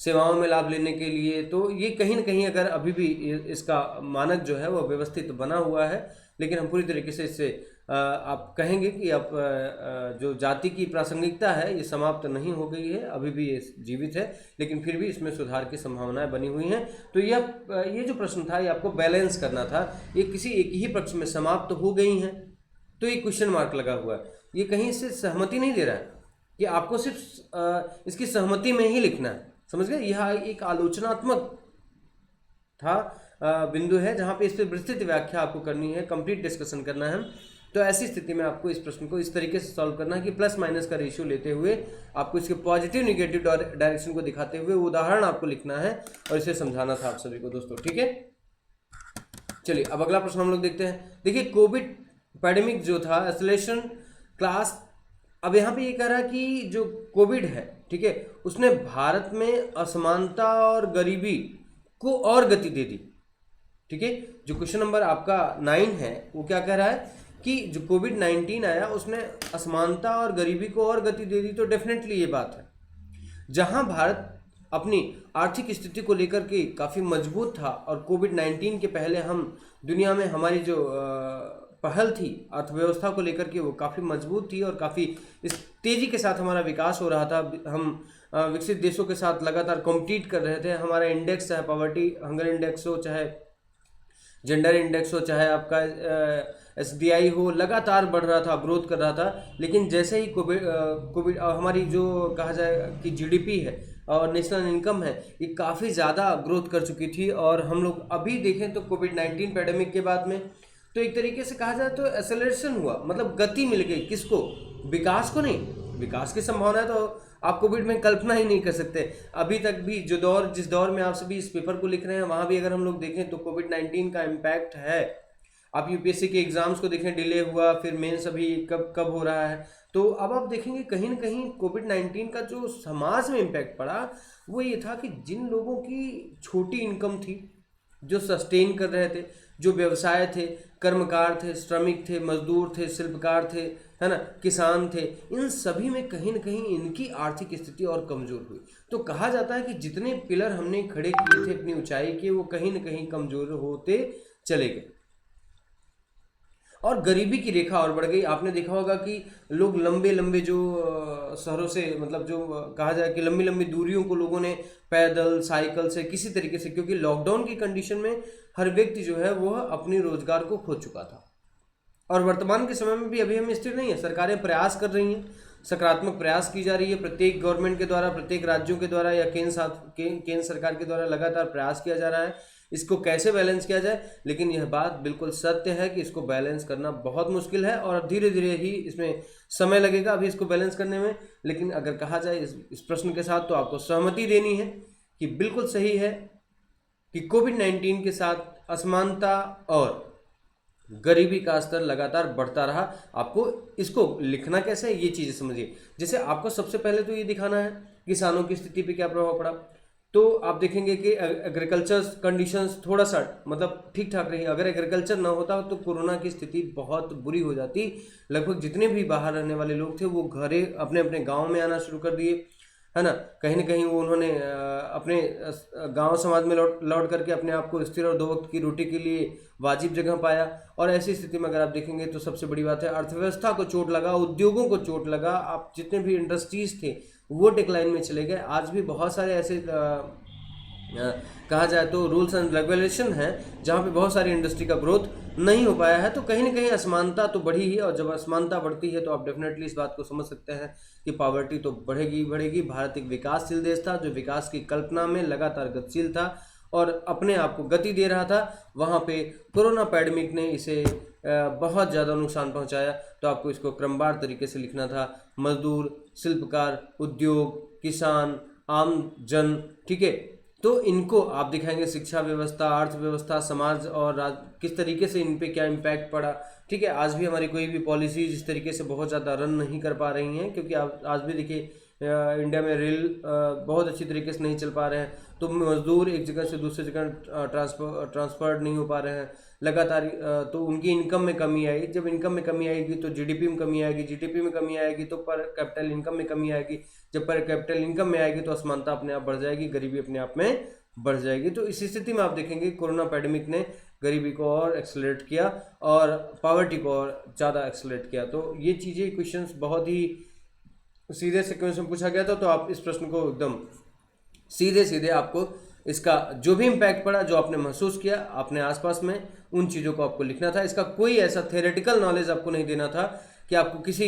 सेवाओं में लाभ लेने के लिए, तो ये कहीं ना कहीं अगर अभी भी इसका मानक जो है वो व्यवस्थित बना हुआ है, लेकिन हम पूरी तरीके से इससे आप कहेंगे कि अब जो जाति की प्रासंगिकता है ये समाप्त नहीं हो गई है, अभी भी ये जीवित है, लेकिन फिर भी इसमें सुधार की संभावनाएं बनी हुई हैं। तो ये जो प्रश्न था ये आपको बैलेंस करना था, ये किसी एक ही पक्ष में समाप्त हो गई हैं तो ये क्वेश्चन मार्क लगा हुआ है। ये कहीं से सहमति नहीं दे रहा है कि आपको सिर्फ इसकी सहमति में ही लिखना है, समझ गए। यह एक आलोचनात्मक था बिंदु है जहाँ पे इस पर विस्तृत व्याख्या आपको करनी है, कंप्लीट डिस्कशन करना है। तो ऐसी स्थिति में आपको इस प्रश्न को इस तरीके से सॉल्व करना है कि प्लस माइनस का रेशियो लेते हुए आपको इसके पॉजिटिव निगेटिव डायरेक्शन को दिखाते हुए उदाहरण आपको लिखना है और इसे समझाना था आप सभी को दोस्तों, ठीक है। चलिए अब अगला प्रश्न हम लोग देखते हैं। देखिए कोविड पैंडेमिक जो था, एसोलेशन क्लास, अब यहाँ पे ये कह रहा है कि जो कोविड है, ठीक है, उसने भारत में असमानता और गरीबी को और गति दे दी, ठीक है। जो क्वेश्चन नंबर आपका 9 है वो क्या कह रहा है कि जो कोविड-19 आया उसने असमानता और गरीबी को और गति दे दी। तो डेफिनेटली ये बात है, जहां भारत अपनी आर्थिक स्थिति को लेकर के काफ़ी मजबूत था और कोविड-19 के पहले हम दुनिया में हमारी जो पहल थी अर्थव्यवस्था को लेकर के वो काफ़ी मजबूत थी और काफ़ी इस तेज़ी के साथ हमारा विकास हो रहा था। हम विकसित देशों के साथ लगातार कॉम्पीट कर रहे थे। हमारा इंडेक्स, चाहे पॉवर्टी हंगर इंडेक्स हो, चाहे जेंडर इंडेक्स हो, चाहे आपका SDI हो, लगातार बढ़ रहा था, ग्रोथ कर रहा था। लेकिन जैसे ही कोविड हमारी जो कहा जाए कि GDP है और नेशनल इनकम है, ये काफ़ी ज़्यादा ग्रोथ कर चुकी थी। और हम लोग अभी देखें तो कोविड-19 पैंडेमिक के बाद में तो एक तरीके से कहा जाए तो एक्सेलरेशन हुआ, मतलब गति मिल गई। किसको? विकास को नहीं। विकास की संभावना तो आप कोविड में कल्पना ही नहीं कर सकते। अभी तक भी जिस दौर में आप सभी इस पेपर को लिख रहे हैं, वहाँ भी अगर हम लोग देखें तो कोविड-19 का इम्पैक्ट है। आप UPSC के एग्जाम्स को देखें, डिले हुआ, फिर मेंस अभी कब हो रहा है। तो अब आप देखेंगे कहीं ना कहीं कोविड-19 का जो समाज में इम्पैक्ट पड़ा वो ये था कि जिन लोगों की छोटी इनकम थी, जो सस्टेन कर रहे थे, जो व्यवसाय थे, कर्मकार थे, श्रमिक थे, मजदूर थे, शिल्पकार थे, है ना, किसान थे, इन सभी में कहीं ना कहीं इनकी आर्थिक स्थिति और कमजोर हुई। तो कहा जाता है कि जितने पिलर हमने खड़े किए थे अपनी ऊंचाई के, वो कहीं ना कहीं कमजोर होते चले गए और गरीबी की रेखा और बढ़ गई। आपने देखा होगा कि लोग लंबे लंबे जो शहरों से, मतलब जो कहा जाए कि लंबी लंबी दूरियों को लोगों ने पैदल, साइकिल से, किसी तरीके से, क्योंकि लॉकडाउन की कंडीशन में हर व्यक्ति जो है वह अपनी रोजगार को खो चुका था। और वर्तमान के समय में भी अभी हम स्थिर नहीं है। सरकारें प्रयास कर रही हैं, सकारात्मक प्रयास की जा रही है, प्रत्येक गवर्नमेंट के द्वारा, प्रत्येक राज्यों के द्वारा या केंद्र सरकार के द्वारा लगातार प्रयास किया जा रहा है इसको कैसे बैलेंस किया जाए। लेकिन यह बात बिल्कुल सत्य है कि इसको बैलेंस करना बहुत मुश्किल है और धीरे धीरे ही इसमें समय लगेगा अभी इसको बैलेंस करने में। लेकिन अगर कहा जाए इस प्रश्न के साथ, तो आपको सहमति देनी है कि बिल्कुल सही है कि कोविड-19 के साथ असमानता और गरीबी का स्तर लगातार बढ़ता रहा। आपको इसको लिखना कैसे है, ये चीज़ें समझिए। जैसे आपको सबसे पहले तो ये दिखाना है किसानों की स्थिति पे क्या प्रभाव पड़ा। तो आप देखेंगे कि एग्रीकल्चर कंडीशंस थोड़ा सा मतलब ठीक ठाक रही। अगर एग्रीकल्चर ना होता तो कोरोना की स्थिति बहुत बुरी हो जाती। लगभग जितने भी बाहर रहने वाले लोग थे वो घरे अपने अपने गांव में आना शुरू कर दिए, है ना। कहीं ना कहीं वो उन्होंने अपने गांव समाज में लौट करके अपने आप को स्थिर और 2 वक्त की रोटी के लिए वाजिब जगह पाया। और ऐसी स्थिति में अगर आप देखेंगे तो सबसे बड़ी बात है अर्थव्यवस्था को चोट लगा, उद्योगों को चोट लगा। आप जितने भी इंडस्ट्रीज थे वो डिक्लाइन में चले गए। आज भी बहुत सारे ऐसे कहा जाए तो रूल्स एंड रेगुलेशन हैं जहाँ पे बहुत सारी इंडस्ट्री का ग्रोथ नहीं हो पाया है। तो कहीं ना कहीं असमानता तो बढ़ी ही, और जब असमानता बढ़ती है तो आप डेफिनेटली इस बात को समझ सकते हैं कि पॉवर्टी तो बढ़ेगी बढ़ेगी। भारत एक विकासशील देश था जो विकास की कल्पना में लगातार गतिशील था और अपने आप को गति दे रहा था। वहाँ पे कोरोना पैंडेमिक ने इसे बहुत ज़्यादा नुकसान पहुँचाया। तो आपको इसको क्रमवार तरीके से लिखना था। मजदूर, शिल्पकार, उद्योग, किसान, आम जन, ठीक है। तो इनको आप दिखाएंगे शिक्षा व्यवस्था, अर्थव्यवस्था, समाज और किस तरीके से इन पे क्या इम्पैक्ट पड़ा, ठीक है। आज भी हमारी कोई भी पॉलिसीज इस तरीके से बहुत ज़्यादा रन नहीं कर पा रही हैं, क्योंकि आप आज भी देखिए इंडिया में रेल बहुत अच्छी तरीके से नहीं चल पा रहे हैं। तो मजदूर एक जगह से दूसरी जगह ट्रांसफर्ड नहीं हो पा रहे हैं लगातार। तो उनकी इनकम में कमी आई। जब इनकम में कमी आएगी तो जीडीपी में कमी आएगी, जीडीपी में कमी आएगी तो पर कैपिटल इनकम में कमी आएगी। जब पर कैपिटल इनकम में आएगी तो असमानता अपने आप बढ़ जाएगी, गरीबी अपने आप में बढ़ जाएगी। तो इस स्थिति में आप देखेंगे कोरोना पैंडेमिक ने गरीबी को और एक्सेलरेट किया और पॉवर्टी को और ज़्यादा एक्सेलरेट किया। तो ये चीज़ें क्वेश्चंस बहुत ही सीधे से क्वेश्चन पूछा गया था। तो आप इस प्रश्न को एकदम सीधे सीधे आपको इसका जो भी इम्पैक्ट पड़ा, जो आपने महसूस किया अपने आसपास में, उन चीज़ों को आपको लिखना था। इसका कोई ऐसा थ्योरेटिकल नॉलेज आपको नहीं देना था कि आपको किसी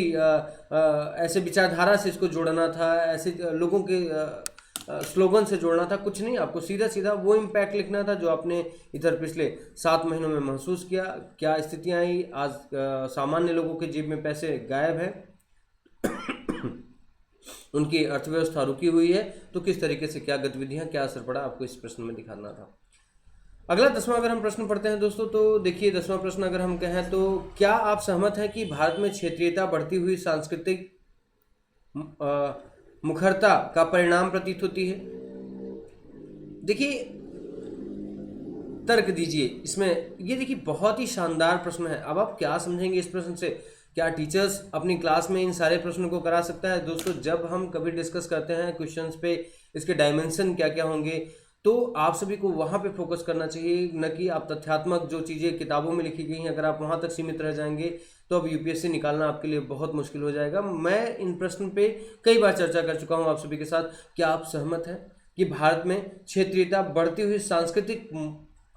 ऐसे विचारधारा से इसको जोड़ना था, ऐसे लोगों के स्लोगन से जोड़ना था, कुछ नहीं। आपको सीधा सीधा वो इम्पैक्ट लिखना था जो आपने इधर पिछले 7 महीनों में महसूस किया। क्या स्थितियाँ आई, आज सामान्य लोगों के जेब में पैसे गायब है, उनकी अर्थव्यवस्था रुकी हुई है, तो किस तरीके से क्या गतिविधियां, क्या असर पड़ा, आपको इस प्रश्न में दिखाना था। अगला 10वां अगर हम प्रश्न पढ़ते हैं दोस्तों, तो देखिए 10वां प्रश्न अगर हम कहें तो क्या आप सहमत हैं कि भारत में क्षेत्रीयता बढ़ती हुई सांस्कृतिक मुखरता का परिणाम प्रतीत होती है? देखिए तर्क दीजिए इसमें। ये देखिए बहुत ही शानदार प्रश्न है। अब आप क्या समझेंगे इस प्रश्न से? क्या टीचर्स अपनी क्लास में इन सारे प्रश्नों को करा सकता है? दोस्तों जब हम कभी डिस्कस करते हैं क्वेश्चंस पे, इसके डायमेंशन क्या क्या होंगे, तो आप सभी को वहाँ पे फोकस करना चाहिए, न कि आप तथ्यात्मक जो चीज़ें किताबों में लिखी गई हैं अगर आप वहाँ तक सीमित रह जाएंगे तो अब यूपीएससी निकालना आपके लिए बहुत मुश्किल हो जाएगा। मैं इन प्रश्न पे कई बार चर्चा कर चुका हूँ आप सभी के साथ। क्या आप सहमत हैं कि भारत में क्षेत्रीयता बढ़ती हुई सांस्कृतिक,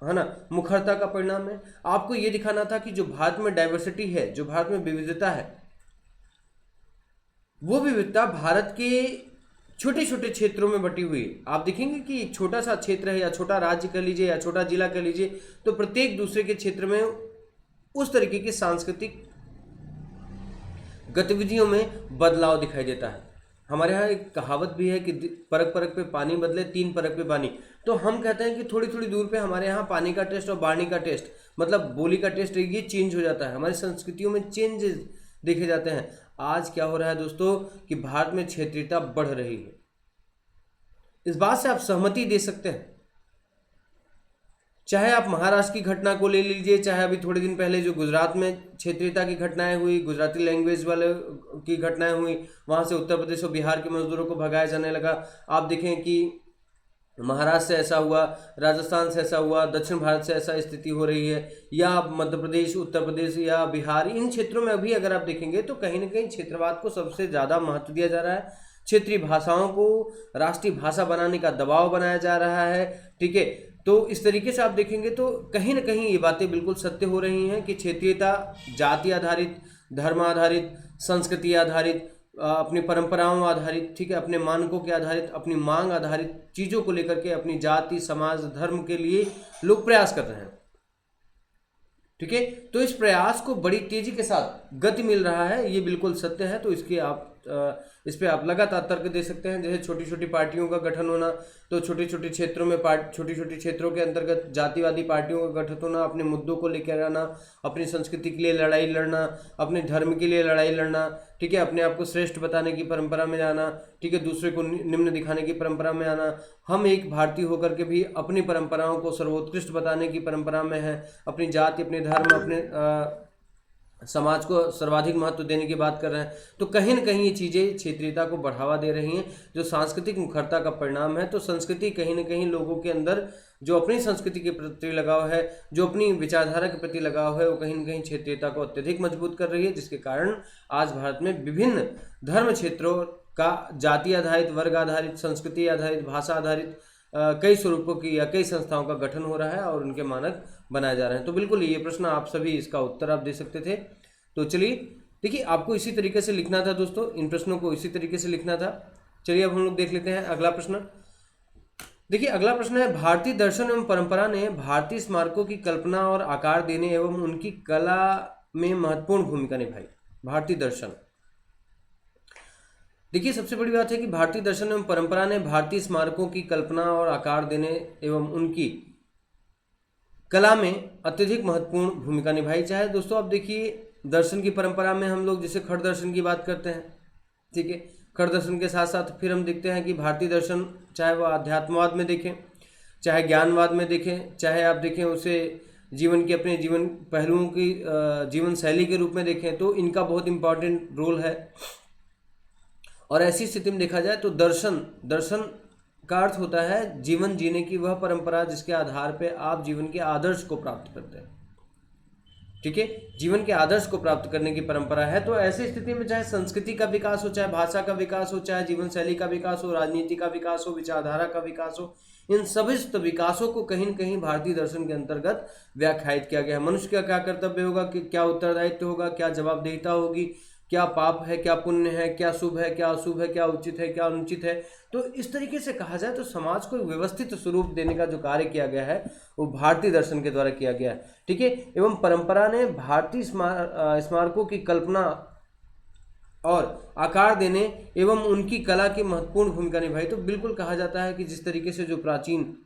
है ना, मुखरता का परिणाम है? आपको ये दिखाना था कि जो भारत में डाइवर्सिटी है, जो भारत में विविधता है, वो विविधता भारत के छोटे छोटे क्षेत्रों में बटी हुई है। आप देखेंगे कि एक छोटा सा क्षेत्र है, या छोटा राज्य कह लीजिए, या छोटा जिला कह लीजिए, तो प्रत्येक दूसरे के क्षेत्र में उस तरीके की सांस्कृतिक गतिविधियों में बदलाव दिखाई देता है। हमारे यहाँ एक कहावत भी है कि परख परख पे पानी बदले, 3 परख पे बानी। तो हम कहते हैं कि थोड़ी थोड़ी दूर पे हमारे यहाँ पानी का टेस्ट और बाणी का टेस्ट, मतलब बोली का टेस्ट, ये चेंज हो जाता है। हमारी संस्कृतियों में चेंजेस देखे जाते हैं। आज क्या हो रहा है दोस्तों कि भारत में क्षेत्रीयता बढ़ रही है। इस बात से आप सहमति दे सकते हैं? चाहे आप महाराष्ट्र की घटना को ले लीजिए, चाहे अभी थोड़े दिन पहले जो गुजरात में क्षेत्रीयता की घटनाएं हुई, गुजराती लैंग्वेज वाले की घटनाएं हुई, वहाँ से उत्तर प्रदेश और बिहार के मजदूरों को भगाया जाने लगा। आप देखें कि महाराष्ट्र से ऐसा हुआ, राजस्थान से ऐसा हुआ, दक्षिण भारत से ऐसा स्थिति हो रही है, या मध्य प्रदेश, उत्तर प्रदेश या बिहार, इन क्षेत्रों में अभी अगर आप देखेंगे तो कहीं ना कहीं क्षेत्रवाद को सबसे ज़्यादा महत्व दिया जा रहा है। क्षेत्रीय भाषाओं को राष्ट्रीय भाषा बनाने का दबाव बनाया जा रहा है, ठीक है। तो इस तरीके से आप देखेंगे तो कहीं ना कहीं ये बातें बिल्कुल सत्य हो रही हैं कि क्षेत्रीयता जाति आधारित, धर्म आधारित, संस्कृति आधारित, अपनी परंपराओं आधारित, ठीक है, अपने मानकों के आधारित, अपनी मांग आधारित चीज़ों को लेकर के अपनी जाति, समाज, धर्म के लिए लोग प्रयास कर रहे हैं, ठीक है। तो इस प्रयास को बड़ी तेजी के साथ गति मिल रहा है, ये बिल्कुल सत्य है। तो इसके आप इस पे आप लगातार तर्क दे सकते हैं। जैसे छोटी छोटी पार्टियों का गठन होना, तो छोटे छोटे क्षेत्रों में छोटी छोटी क्षेत्रों के अंतर्गत जातिवादी पार्टियों का गठन होना, अपने मुद्दों को लेकर आना, अपनी संस्कृति के लिए लड़ाई लड़ना, अपने धर्म के लिए लड़ाई लड़ना, ठीक है, अपने आप को श्रेष्ठ बताने की परंपरा में आना, ठीक है, दूसरे को निम्न दिखाने की परंपरा में आना। हम एक भारतीय होकर के भी अपनी परंपराओं को सर्वोत्कृष्ट बताने की परंपरा में है, अपनी जाति, अपने धर्म, अपने समाज को सर्वाधिक महत्व देने की बात कर रहे हैं। तो कहीं न कहीं ये चीज़ें क्षेत्रीयता को बढ़ावा दे रही हैं, जो सांस्कृतिक मुखरता का परिणाम है। तो संस्कृति कहीं न कहीं लोगों के अंदर जो अपनी संस्कृति के प्रति लगाव है, जो अपनी विचारधारा के प्रति लगाव है, वो कहीं न कहीं क्षेत्रीयता को अत्यधिक मजबूत कर रही है, जिसके कारण आज भारत में विभिन्न धर्म क्षेत्रों का जाति आधारित, वर्ग आधारित, संस्कृति आधारित, भाषा आधारित कई स्वरूपों की या कई संस्थाओं का गठन हो रहा है और उनके मानक बनाए जा रहे हैं। तो बिल्कुल ये प्रश्न आप सभी इसका उत्तर आप दे सकते थे। तो चलिए देखिए, आपको इसी तरीके से लिखना था दोस्तों, इन प्रश्नों को इसी तरीके से लिखना था। चलिए अब हम लोग देख लेते हैं अगला प्रश्न। देखिए अगला प्रश्न है, भारतीय दर्शन एवं परंपरा ने भारतीय स्मारकों की कल्पना और आकार देने एवं उनकी कला में महत्वपूर्ण भूमिका निभाई। भारतीय दर्शन, देखिए सबसे बड़ी बात है कि भारतीय दर्शन एवं परंपरा ने भारतीय स्मारकों की कल्पना और आकार देने एवं उनकी कला में अत्यधिक महत्वपूर्ण भूमिका निभाई। चाहे दोस्तों आप देखिए दर्शन की परंपरा में हम लोग जैसे खड़ दर्शन की बात करते हैं, ठीक है, खड़ दर्शन के साथ साथ फिर हम देखते हैं कि भारतीय दर्शन चाहे वह अध्यात्मवाद में देखें, चाहे ज्ञानवाद में देखें, चाहे आप देखें उसे जीवन के अपने जीवन पहलुओं की जीवन शैली के रूप में देखें, तो इनका बहुत इंपॉर्टेंट रोल है। और ऐसी स्थिति में देखा जाए तो दर्शन का अर्थ होता है जीवन जीने की वह परंपरा जिसके आधार पे आप जीवन के आदर्श को प्राप्त करते हैं, ठीक है, जीवन के आदर्श को प्राप्त करने की परंपरा है। तो ऐसी स्थिति में चाहे संस्कृति का विकास हो, चाहे भाषा का विकास हो, चाहे जीवन शैली का विकास हो, राजनीति का विकास हो, विचारधारा का विकास हो, इन सभी विकासों को कहीं न कहीं भारतीय दर्शन के अंतर्गत व्याख्यायित किया गया है। मनुष्य का क्या कर्तव्य होगा, कि क्या उत्तरदायित्व होगा, क्या जवाबदेहिता होगी, क्या पाप है, क्या पुण्य है, क्या शुभ है, क्या अशुभ है, क्या उचित है, क्या अनुचित है। तो इस तरीके से कहा जाए तो समाज को व्यवस्थित स्वरूप देने का जो कार्य किया गया है वो भारतीय दर्शन के द्वारा किया गया है, ठीक है। एवं परंपरा ने भारतीय स्मारकों की कल्पना और आकार देने एवं उनकी कला की महत्वपूर्ण भूमिका निभाई। तो बिल्कुल कहा जाता है कि जिस तरीके से जो प्राचीन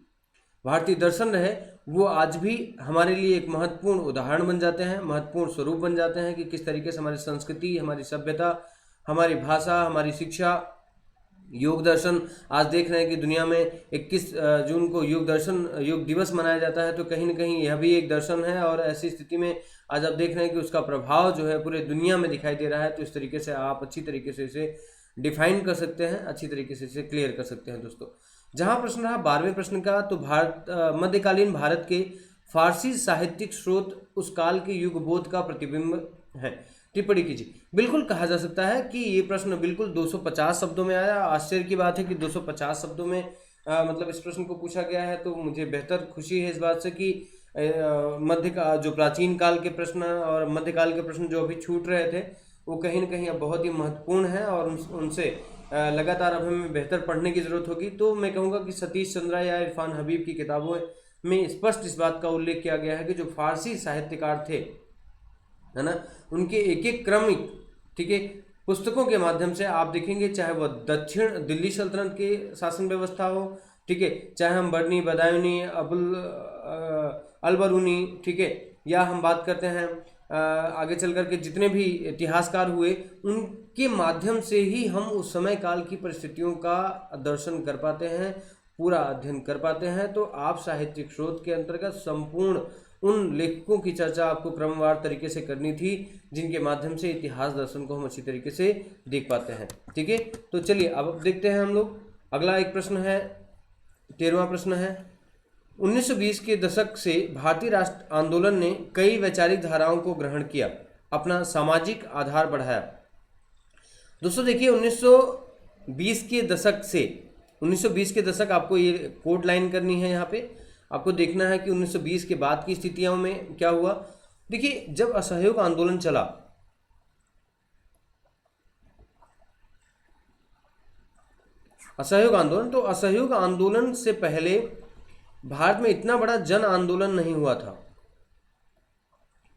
भारतीय दर्शन रहे वो आज भी हमारे लिए एक महत्वपूर्ण उदाहरण बन जाते हैं, महत्वपूर्ण स्वरूप बन जाते हैं कि किस तरीके से हमारी संस्कृति, हमारी सभ्यता, हमारी भाषा, हमारी शिक्षा, योग दर्शन। आज देख रहे हैं कि दुनिया में 21 जून को योग दिवस मनाया जाता है, तो कहीं ना कहीं यह भी एक दर्शन है। और ऐसी स्थिति में आज आप देख रहे हैं कि उसका प्रभाव जो है पूरे दुनिया में दिखाई दे रहा है। तो इस तरीके से आप अच्छी तरीके से इसे डिफाइन कर सकते हैं, अच्छी तरीके से इसे क्लियर कर सकते हैं दोस्तों। जहाँ प्रश्न रहा 12वें प्रश्न का, तो मध्यकालीन भारत के फारसी साहित्यिक स्रोत उस काल के युग बोध का प्रतिबिंब है, टिप्पणी कीजिए। बिल्कुल कहा जा सकता है कि ये प्रश्न बिल्कुल 250 शब्दों में आया। आश्चर्य की बात है कि 250 शब्दों में मतलब इस प्रश्न को पूछा गया है। तो मुझे बेहतर खुशी है इस बात से कि जो प्राचीन काल के प्रश्न और मध्यकाल के प्रश्न जो अभी छूट रहे थे वो कहीं ना कहीं अब बहुत ही महत्वपूर्ण है और उनसे लगातार अब हमें बेहतर पढ़ने की ज़रूरत होगी। तो मैं कहूँगा कि सतीश चंद्रा या इरफान हबीब की किताबों में स्पष्ट इस बात का उल्लेख किया गया है कि जो फारसी साहित्यकार थे, है ना, उनके एक एक क्रमिक, ठीक है, पुस्तकों के माध्यम से आप देखेंगे, चाहे वह दक्षिण दिल्ली सल्तनत की शासन व्यवस्था हो, ठीक है, चाहे हम बरनी, बदायूनी, अलबरूनी, ठीक है, या हम बात करते हैं आगे चल करके जितने भी इतिहासकार हुए, उनके माध्यम से ही हम उस समय काल की परिस्थितियों का दर्शन कर पाते हैं, पूरा अध्ययन कर पाते हैं। तो आप साहित्यिक स्रोत के अंतर्गत संपूर्ण उन लेखकों की चर्चा आपको क्रमवार तरीके से करनी थी जिनके माध्यम से इतिहास दर्शन को हम अच्छी तरीके से देख पाते हैं, ठीक है। तो चलिए अब देखते हैं हम लोग अगला एक प्रश्न है, 13वां प्रश्न है। 1920 के दशक से भारतीय राष्ट्र आंदोलन ने कई वैचारिक धाराओं को ग्रहण किया, अपना सामाजिक आधार बढ़ाया। दोस्तों देखिए 1920 के दशक से, 1920 के दशक आपको ये कोड लाइन करनी है, यहाँ पे आपको देखना है कि 1920 के बाद की स्थितियों में क्या हुआ। देखिए जब असहयोग आंदोलन चला, असहयोग आंदोलन, तो असहयोग आंदोलन से पहले भारत में इतना बड़ा जन आंदोलन नहीं हुआ था,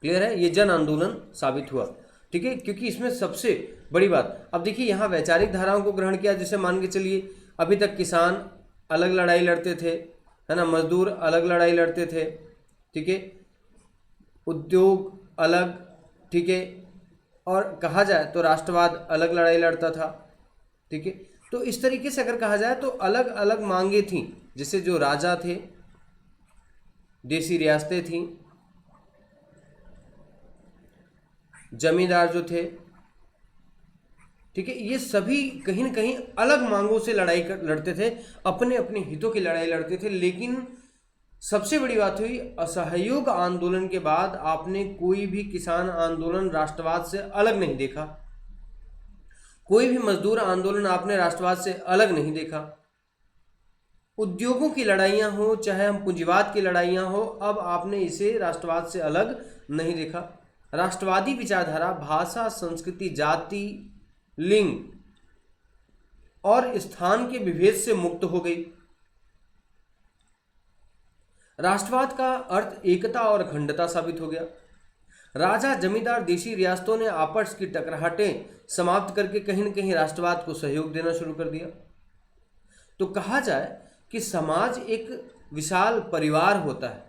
क्लियर है, ये जन आंदोलन साबित हुआ। ठीक है, क्योंकि इसमें सबसे बड़ी बात, अब देखिए यहाँ वैचारिक धाराओं को ग्रहण किया, जैसे मान के चलिए अभी तक किसान अलग लड़ाई लड़ते थे, है ना, मजदूर अलग लड़ाई लड़ते थे, ठीक है, उद्योग अलग, ठीक है, और कहा जाए तो राष्ट्रवाद अलग लड़ाई लड़ता था, ठीक है। तो इस तरीके से अगर कहा जाए तो अलग अलग मांगे थीं, जैसे जो राजा थे, देशी रियासतें थीं, जमींदार जो थे, ठीक है, ये सभी कहीं ना कहीं अलग मांगों से लड़ते थे, अपने अपने हितों की लड़ाई लड़ते थे। लेकिन सबसे बड़ी बात हुई असहयोग आंदोलन के बाद आपने कोई भी किसान आंदोलन राष्ट्रवाद से अलग नहीं देखा, कोई भी मजदूर आंदोलन आपने राष्ट्रवाद से अलग नहीं देखा। उद्योगों की लड़ाइयां हो चाहे हम पूंजीवाद की लड़ाइयां हो, अब आपने इसे राष्ट्रवाद से अलग नहीं देखा। राष्ट्रवादी विचारधारा भाषा, संस्कृति, जाति, लिंग और स्थान के विभेद से मुक्त हो गई। राष्ट्रवाद का अर्थ एकता और अखंडता साबित हो गया। राजा, जमींदार, देशी रियासतों ने आपस की टकराहटें समाप्त करके कहीं न कहीं राष्ट्रवाद को सहयोग देना शुरू कर दिया। तो कहा जाए कि समाज एक विशाल परिवार होता है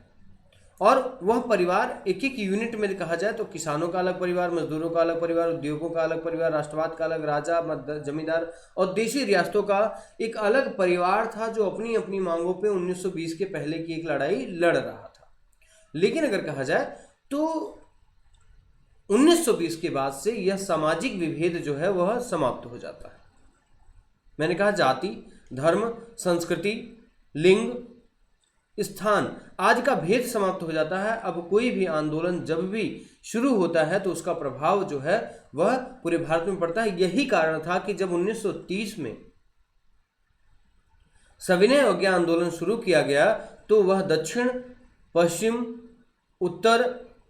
और वह परिवार एक एक यूनिट में कहा जाए तो किसानों का अलग परिवार, मजदूरों का अलग परिवार, उद्योगों का अलग परिवार, राष्ट्रवाद का अलग, राजा, जमींदार और देशी रियासतों का एक अलग परिवार था जो अपनी अपनी मांगों पे 1920 के पहले की एक लड़ाई लड़ रहा था। लेकिन अगर कहा जाए तो 1920 के बाद से यह सामाजिक विभेद जो है वह समाप्त हो जाता है। मैंने कहा जाति, धर्म, संस्कृति, लिंग, स्थान आदि का भेद समाप्त हो जाता है। अब कोई भी आंदोलन जब भी शुरू होता है तो उसका प्रभाव जो है वह पूरे भारत में पड़ता है। यही कारण था कि जब 1930 में सविनय अवज्ञा आंदोलन शुरू किया गया तो वह दक्षिण, पश्चिम, उत्तर,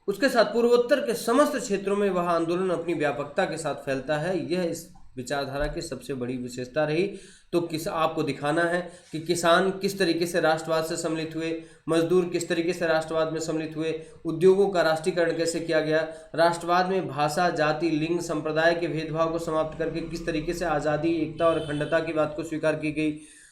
उसके साथ पूर्वोत्तर के समस्त क्षेत्रों में वह आंदोलन अपनी व्यापकता के साथ फैलता है। यह इस विचारधारा की सबसे बड़ी विशेषता रही। तो आपको दिखाना है कि किसान किस तरीके से राष्ट्रवाद से सम्मिलित हुए, मजदूर किस तरीके से राष्ट्रवाद में सम्मिलित हुए, उद्योगों का राष्ट्रीयकरण कैसे किया गया, राष्ट्रवाद में भाषा, जाति, लिंग, संप्रदाय के भेदभाव को समाप्त करके किस तरीके से आज़ादी, एकता और अखंडता की बात को स्वीकार की गई,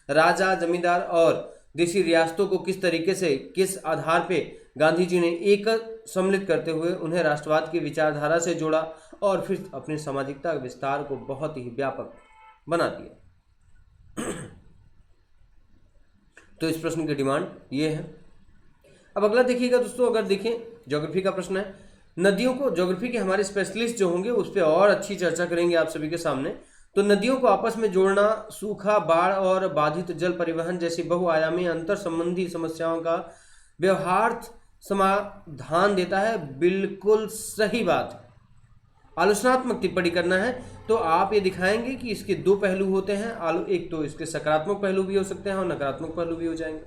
राजा, जमींदार और देशी रियासतों को किस तरीके से, किस आधार पे गांधी जी ने एक सम्मिलित करते हुए उन्हें राष्ट्रवाद की विचारधारा से जोड़ा और फिर अपनी सामाजिकता के विस्तार को बहुत ही व्यापक बना दिया। तो इस प्रश्न की डिमांड ये है। अब अगला देखिएगा दोस्तों, अगर देखें ज्योग्राफी का प्रश्न है, नदियों को, ज्योग्राफी के हमारे स्पेशलिस्ट जो होंगे उस पर और अच्छी चर्चा करेंगे आप सभी के सामने। तो नदियों को आपस में जोड़ना, सूखा, बाढ़ और बाधित जल परिवहन जैसी बहुआयामी अंतर संबंधी समस्याओं का व्यवहार्थ समाधान देता है। बिल्कुल सही बात है। आलोचनात्मक टिप्पणी करना है तो आप ये दिखाएंगे कि इसके दो पहलू होते हैं। एक तो इसके सकारात्मक पहलू भी हो सकते हैं और नकारात्मक पहलू भी हो जाएंगे।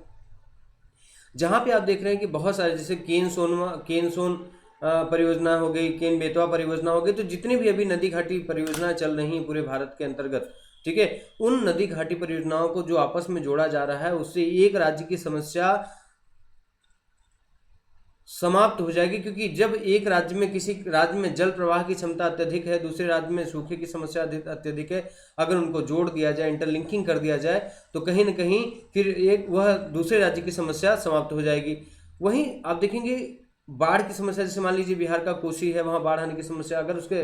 जहाँ पे आप देख रहे हैं कि बहुत सारे, जैसे केन सोन परियोजना हो गई, केन बेतवा परियोजना हो गई, तो जितनी भी अभी नदी घाटी परियोजना चल रही हैं पूरे भारत के अंतर्गत, ठीक है, उन नदी घाटी परियोजनाओं को जो आपस में जोड़ा जा रहा है उससे एक राज्य की समस्या समाप्त हो जाएगी। क्योंकि जब एक राज्य में, किसी राज्य में जल प्रवाह की क्षमता अत्यधिक है, दूसरे राज्य में सूखे की समस्या अत्यधिक है, अगर उनको जोड़ दिया जाए, इंटरलिंकिंग कर दिया जाए तो कहीं ना कहीं फिर एक वह दूसरे राज्य की समस्या समाप्त हो जाएगी। वहीं आप देखेंगे बाढ़ की समस्या, जैसे मान लीजिए बिहार का कोसी है, वहाँ बाढ़ आने की समस्या, अगर उसके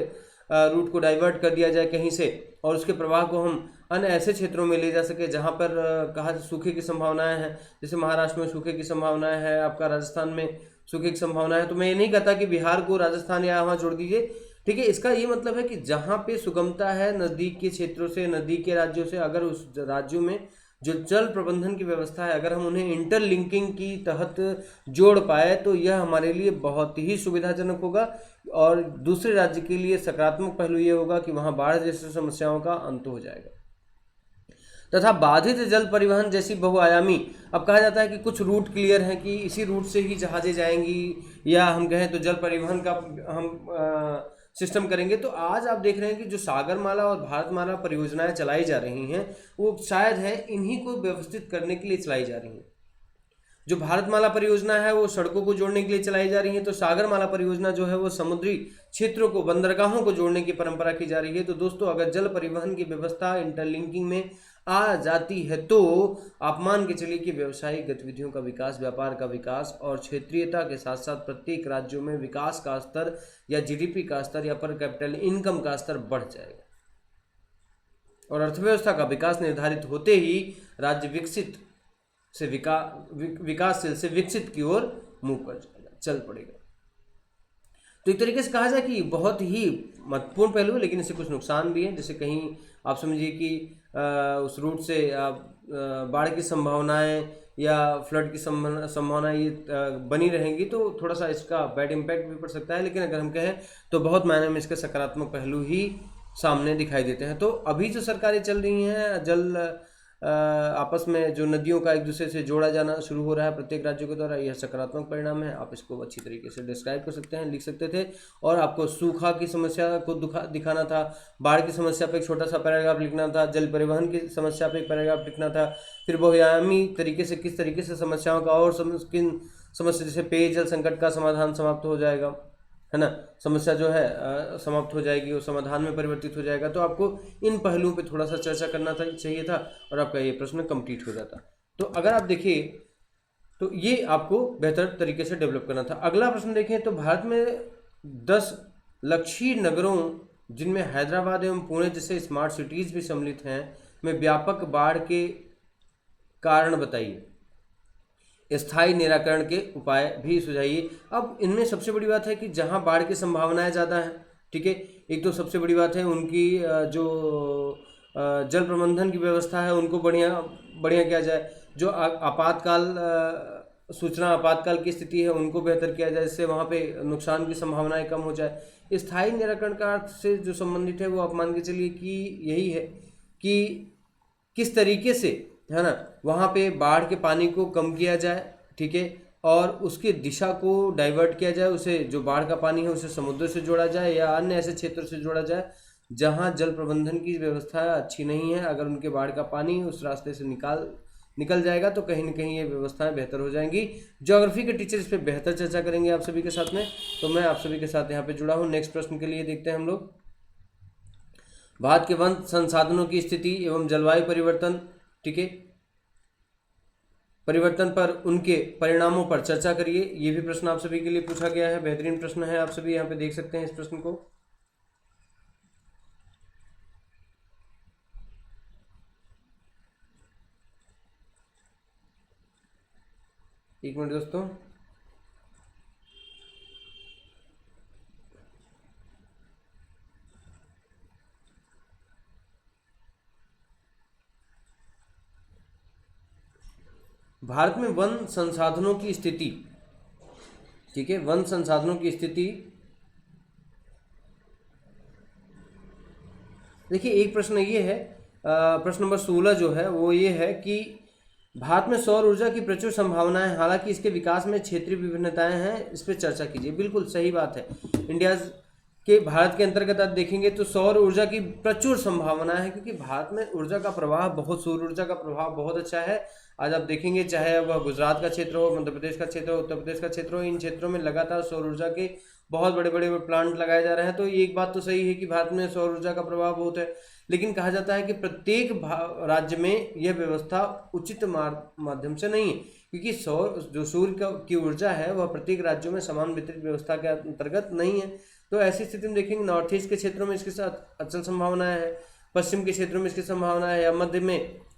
रूट को डाइवर्ट कर दिया जाए कहीं से और उसके प्रवाह को हम अन्य ऐसे क्षेत्रों में ले जा सके जहाँ पर कहा सूखे की संभावनाएं हैं, जैसे महाराष्ट्र में सूखे की संभावनाएं हैं, आपका राजस्थान में सूखे की संभावना है। तो मैं ये नहीं कहता कि बिहार को राजस्थान या वहाँ जोड़ दीजिए, ठीक है। इसका ये मतलब है कि जहाँ पे सुगमता है नज़दीक के क्षेत्रों से, नज़दीक के राज्यों से, अगर उस राज्यों में जो जल प्रबंधन की व्यवस्था है अगर हम उन्हें इंटरलिंकिंग की तहत जोड़ पाए तो यह हमारे लिए बहुत ही सुविधाजनक होगा। और दूसरे राज्य के लिए सकारात्मक पहलू ये होगा कि वहाँ बाढ़ जैसी समस्याओं का अंत हो जाएगा। तथा बाधित जल परिवहन जैसी बहुआयामी, अब कहा जाता है कि कुछ रूट क्लियर हैं कि इसी रूट से ही जहाज़ें जाएंगी, या हम कहें तो जल परिवहन का हम सिस्टम करेंगे। तो आज आप देख रहे हैं कि जो सागरमाला और भारतमाला परियोजनाएं चलाई जा रही हैं वो शायद है इन्हीं को व्यवस्थित करने के लिए चलाई जा रही हैं। जो भारतमाला परियोजना है वो सड़कों को जोड़ने के लिए चलाई जा रही है, तो सागरमाला परियोजना जो है वो समुद्री क्षेत्रों को, बंदरगाहों को जोड़ने की परंपरा की जा रही है। तो दोस्तों अगर जल परिवहन की व्यवस्था इंटरलिंकिंग में आ जाती है तो आप मान के चलिए कि व्यवसायिक गतिविधियों का विकास, व्यापार का विकास और क्षेत्रीयता के साथ साथ प्रत्येक राज्यों में विकास का स्तर या जीडीपी का स्तर या पर कैपिटल इनकम का स्तर बढ़ जाएगा और अर्थव्यवस्था का विकास निर्धारित होते ही राज्य विकसित से विकासशील से विकसित की ओर मूव कर जाएगा, चल पड़ेगा। तो एक तरीके से कहा जाए कि बहुत ही महत्वपूर्ण पहलू है, लेकिन इससे कुछ नुकसान भी है। जैसे कहीं आप समझिए कि उस रूट से बाढ़ की संभावनाएं या फ्लड की संभावनाएं ये बनी रहेंगी, तो थोड़ा सा इसका बैड इम्पैक्ट भी पड़ सकता है। लेकिन अगर हम कहें तो बहुत मायने में इसके सकारात्मक पहलू ही सामने दिखाई देते हैं। तो अभी जो सरकारें चल रही हैं, जल आपस में जो नदियों का एक दूसरे से जोड़ा जाना शुरू हो रहा है प्रत्येक राज्यों के द्वारा, यह सकारात्मक परिणाम है। आप इसको अच्छी तरीके से डिस्क्राइब कर सकते हैं, लिख सकते थे। और आपको सूखा की समस्या को दिखाना था, बाढ़ की समस्या पर एक छोटा सा पैराग्राफ लिखना था, जल परिवहन की समस्या पर एक पैराग्राफ लिखना था, फिर बहुआयामी तरीके से किस तरीके से समस्याओं का और किन समस्या, जैसे पेयजल संकट का समाधान समाप्त हो जाएगा, है ना, समस्या जो है समाप्त हो जाएगी, वो समाधान में परिवर्तित हो जाएगा। तो आपको इन पहलुओं पे थोड़ा सा चर्चा करना चाहिए था और आपका ये प्रश्न कंप्लीट हो जाता। तो अगर आप देखिए तो ये आपको बेहतर तरीके से डेवलप करना था। अगला प्रश्न देखें तो भारत में 10 लक्षीय नगरों, जिनमें हैदराबाद एवं पुणे जैसे स्मार्ट सिटीज भी सम्मिलित हैं, में व्यापक बाढ़ के कारण बताइए, स्थायी निराकरण के उपाय भी सुझाइए। अब इनमें सबसे बड़ी बात है कि जहां बाढ़ की संभावनाएं ज़्यादा हैं, ठीक है, एक तो सबसे बड़ी बात है उनकी जो जल प्रबंधन की व्यवस्था है उनको बढ़िया किया जाए, जो आपातकाल सूचना आपातकाल की स्थिति है उनको बेहतर किया जाए, जिससे वहाँ पे नुकसान की संभावनाएं कम हो जाए। स्थायी निराकरण का अर्थ से जो संबंधित है वो आप मान के चलिए कि यही है कि किस तरीके से, है ना, वहाँ पे बाढ़ के पानी को कम किया जाए, ठीक है, और उसकी दिशा को डाइवर्ट किया जाए, उसे जो बाढ़ का पानी है उसे समुद्र से जोड़ा जाए या अन्य ऐसे क्षेत्रों से जोड़ा जाए जहाँ जल प्रबंधन की व्यवस्था अच्छी नहीं है। अगर उनके बाढ़ का पानी उस रास्ते से निकल जाएगा तो कहीं ना कहीं ये व्यवस्थाएं बेहतर हो जाएंगी। ज्योग्राफी के टीचर इस पर बेहतर चर्चा करेंगे आप सभी के साथ में, तो मैं आप सभी के साथ यहाँ पे जुड़ा हूँ। नेक्स्ट प्रश्न के लिए देखते हैं हम लोग, भारत के वन संसाधनों की स्थिति एवं जलवायु परिवर्तन, ठीक है, परिवर्तन पर उनके परिणामों पर चर्चा करिए। ये भी प्रश्न आप सभी के लिए पूछा गया है, बेहतरीन प्रश्न है, आप सभी यहाँ पे देख सकते हैं इस प्रश्न को। एक मिनट दोस्तों, भारत में वन संसाधनों की स्थिति, ठीक है, वन संसाधनों की स्थिति। देखिए एक प्रश्न ये है, प्रश्न नंबर 16 जो है वो ये है कि भारत में सौर ऊर्जा की प्रचुर संभावनाएं, हालांकि इसके विकास में क्षेत्रीय विभिन्नताएं हैं, इस पर चर्चा कीजिए। बिल्कुल सही बात है, इंडिया के भारत के अंतर्गत आप देखेंगे तो सौर ऊर्जा की प्रचुर संभावना है, क्योंकि भारत में ऊर्जा का प्रवाह बहुत, सौर ऊर्जा का प्रभाव बहुत अच्छा है। आज आप देखेंगे चाहे वह गुजरात का क्षेत्र हो, मध्य प्रदेश का क्षेत्र हो, उत्तर प्रदेश का क्षेत्र हो, इन क्षेत्रों में लगातार सौर ऊर्जा के बहुत बड़े बड़े प्लांट लगाए जा रहे हैं। तो एक बात तो सही है कि भारत में सौर ऊर्जा का प्रभाव बहुत है, लेकिन कहा जाता है कि प्रत्येक राज्य में यह व्यवस्था उचित माध्यम से नहीं है, क्योंकि सौर जो सूर्य की ऊर्जा है वह प्रत्येक राज्यों में समान वितरित व्यवस्था के अंतर्गत नहीं है। तो ऐसी स्थिति में देखेंगे नॉर्थ ईस्ट के क्षेत्रों में इसके साथ अचल संभावनाएं है, पश्चिम के क्षेत्रों में इसकी संभावना है, या मध्य में,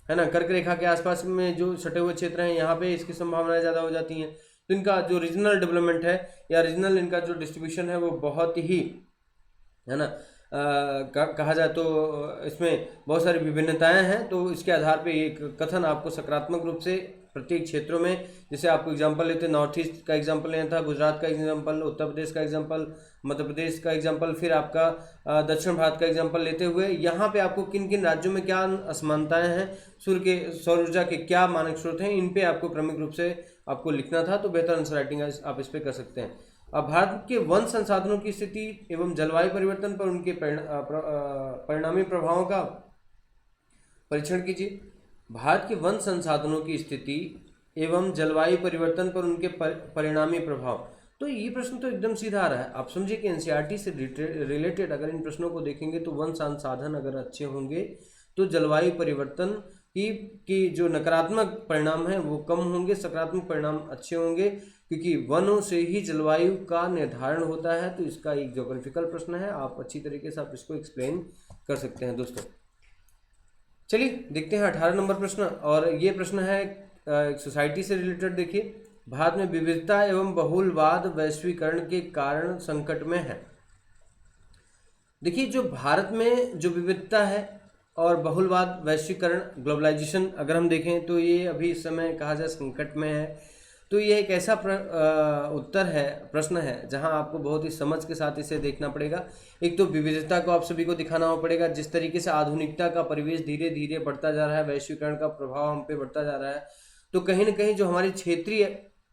है ना, कर्क रेखा के आसपास में जो सटे हुए क्षेत्र हैं यहाँ पे इसकी संभावनाएं ज़्यादा हो जाती हैं। तो इनका जो रीजनल डेवलपमेंट है या रीजनल इनका जो डिस्ट्रीब्यूशन है वो बहुत ही, है ना, कहा जाए तो इसमें बहुत सारी विभिन्नताएं हैं। तो इसके आधार पे एक कथन आपको सकारात्मक रूप से प्रत्येक क्षेत्रों में, जैसे आपको एग्जांपल लेते हैं, नॉर्थ ईस्ट का एग्जांपल लेना था, गुजरात का एग्जांपल, उत्तर प्रदेश का एग्जांपल, मध्य प्रदेश का एग्जांपल, फिर आपका दक्षिण भारत का एग्जांपल लेते हुए यहाँ पे आपको किन किन राज्यों में क्या असमानताएं हैं, सूर्य के सौर ऊर्जा के क्या मानक स्रोत हैं, इन पे आपको क्रमिक रूप से आपको लिखना था। तो बेहतर आंसर राइटिंग आप इस पर कर सकते हैं। अब भारत के वन संसाधनों की स्थिति एवं जलवायु परिवर्तन पर उनके परिणामी प्रभावों का परीक्षण कीजिए। भारत के वन संसाधनों की स्थिति एवं जलवायु परिवर्तन पर उनके परिणामी प्रभाव। तो ये प्रश्न तो एकदम सीधा आ रहा है। आप समझिए कि एनसीईआरटी से रिलेटेड अगर इन प्रश्नों को देखेंगे तो वन संसाधन अगर अच्छे होंगे तो जलवायु परिवर्तन की जो नकारात्मक परिणाम है वो कम होंगे, सकारात्मक परिणाम अच्छे होंगे, क्योंकि वनों से ही जलवायु का निर्धारण होता है। तो इसका एक ज्योग्राफिकल प्रश्न है, आप अच्छी तरीके से आप इसको एक्सप्लेन कर सकते हैं दोस्तों। चलिए देखते हैं 18 नंबर प्रश्न, और ये प्रश्न है सोसाइटी से रिलेटेड। देखिए, भारत में विविधता एवं बहुलवाद वैश्वीकरण के कारण संकट में है। देखिए, जो भारत में जो विविधता है और बहुलवाद वैश्वीकरण ग्लोबलाइजेशन अगर हम देखें तो ये अभी इस समय कहा जाए संकट में है। तो ये एक ऐसा उत्तर है, प्रश्न है, जहां आपको बहुत ही समझ के साथ इसे देखना पड़ेगा। एक तो विविधता को आप सभी को दिखाना पड़ेगा, जिस तरीके से आधुनिकता का परिवेश धीरे धीरे बढ़ता जा रहा है, वैश्वीकरण का प्रभाव हम पे बढ़ता जा रहा है, तो कहीं ना कहीं जो हमारी क्षेत्रीय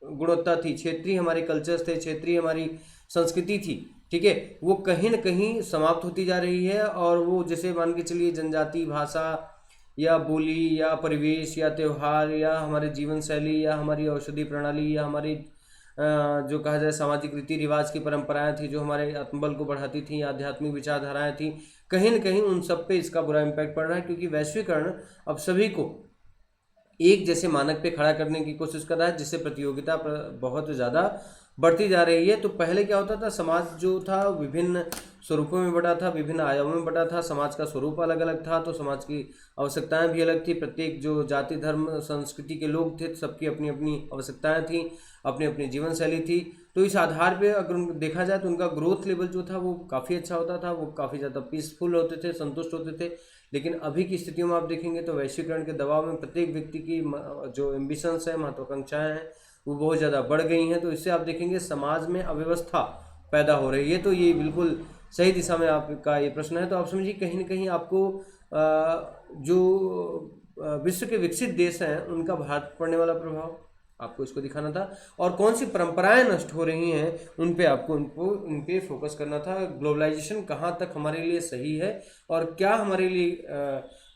गुणवत्ता थी, क्षेत्रीय हमारे कल्चर्स थे, क्षेत्रीय हमारी संस्कृति थी, ठीक है, वो कहीं ना कहीं समाप्त होती जा रही है। और वो जैसे मान के चलिए जनजाति भाषा या बोली या परिवेश या त्यौहार या हमारे जीवन शैली या हमारी औषधि प्रणाली या हमारी जो कहा जाए सामाजिक रीति रिवाज की परंपराएं थी, जो हमारे आत्मबल को बढ़ाती थी, आध्यात्मिक विचारधाराएं थी, कहीं ना कहीं उन सब पे इसका बुरा इम्पैक्ट पड़ रहा है। क्योंकि वैश्वीकरण अब सभी को एक जैसे मानक पे खड़ा करने की कोशिश कर रहा है, जिससे प्रतियोगिता बहुत ज़्यादा बढ़ती जा रही है। तो पहले क्या होता था, समाज जो था विभिन्न स्वरूपों में बटा था, विभिन्न आयामों में बटा था, समाज का स्वरूप अलग अलग था, तो समाज की आवश्यकताएं भी अलग थी। प्रत्येक जो जाति धर्म संस्कृति के लोग थे, सबकी अपनी अपनी आवश्यकताएं थी, अपनी अपनी जीवन शैली थी। तो इस आधार पे अगर देखा जाए तो उनका ग्रोथ लेवल जो था वो काफ़ी अच्छा होता था, वो काफ़ी ज़्यादा पीसफुल होते थे, संतुष्ट होते थे। लेकिन अभी की स्थितियों में आप देखेंगे तो वैश्वीकरण के दबाव में प्रत्येक व्यक्ति की जो एम्बिशंस है, महत्वाकांक्षाएं हैं, वो बहुत ज़्यादा बढ़ गई हैं। तो इससे आप देखेंगे समाज में अव्यवस्था पैदा हो रही है। तो ये बिल्कुल सही दिशा में आपका ये प्रश्न है। तो आप समझिए कहीं ना कहीं आपको जो विश्व के विकसित देश हैं उनका भारत पर पड़ने वाला प्रभाव आपको इसको दिखाना था, और कौन सी परंपराएं नष्ट हो रही हैं उन पे आपको उन पे फोकस करना था। ग्लोबलाइजेशन कहाँ तक हमारे लिए सही है और क्या हमारे लिए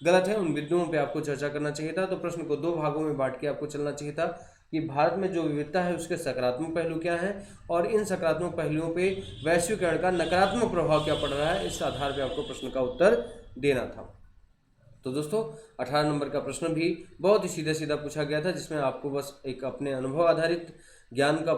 गलत है, उन बिंदुओं पे आपको चर्चा करना चाहिए था। तो प्रश्न को दो भागों में बांट के आपको चलना चाहिए था कि भारत में जो विविधता है उसके सकारात्मक पहलू क्या हैं और इन सकारात्मक पहलुओं पे वैश्वीकरण का नकारात्मक प्रभाव क्या पड़ रहा है। इस आधार पर आपको प्रश्न का उत्तर देना था। तो दोस्तों 18 नंबर का प्रश्न भी बहुत ही सीधा सीधा पूछा गया था, जिसमें आपको बस एक अपने अनुभव आधारित ज्ञान का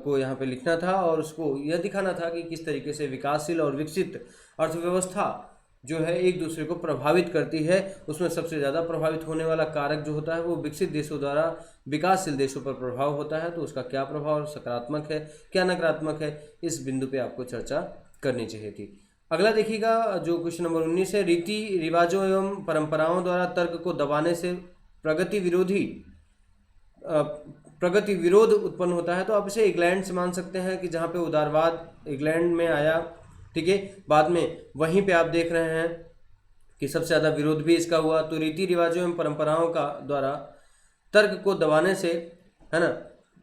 को यहाँ पे लिखना था और उसको यह दिखाना था कि किस तरीके से विकासशील और विकसित अर्थव्यवस्था जो है एक दूसरे को प्रभावित करती है। उसमें सबसे ज़्यादा प्रभावित होने वाला कारक जो होता है वो विकसित देशों द्वारा विकासशील देशों पर प्रभाव होता है। तो उसका क्या प्रभाव सकारात्मक है, क्या नकारात्मक है, इस बिंदु पे आपको चर्चा करनी चाहिए थी। अगला देखिएगा जो क्वेश्चन नंबर 19 है, रीति रिवाजों एवं परंपराओं द्वारा तर्क को दबाने से प्रगति विरोध उत्पन्न होता है। तो आप इसे इंग्लैंड से मान सकते हैं कि जहाँ पे उदारवाद इंग्लैंड में आया, ठीक है, बाद में वहीं पे आप देख रहे हैं कि सबसे ज़्यादा विरोध भी इसका हुआ। तो रीति रिवाजों एवं परंपराओं का द्वारा तर्क को दबाने से, है ना,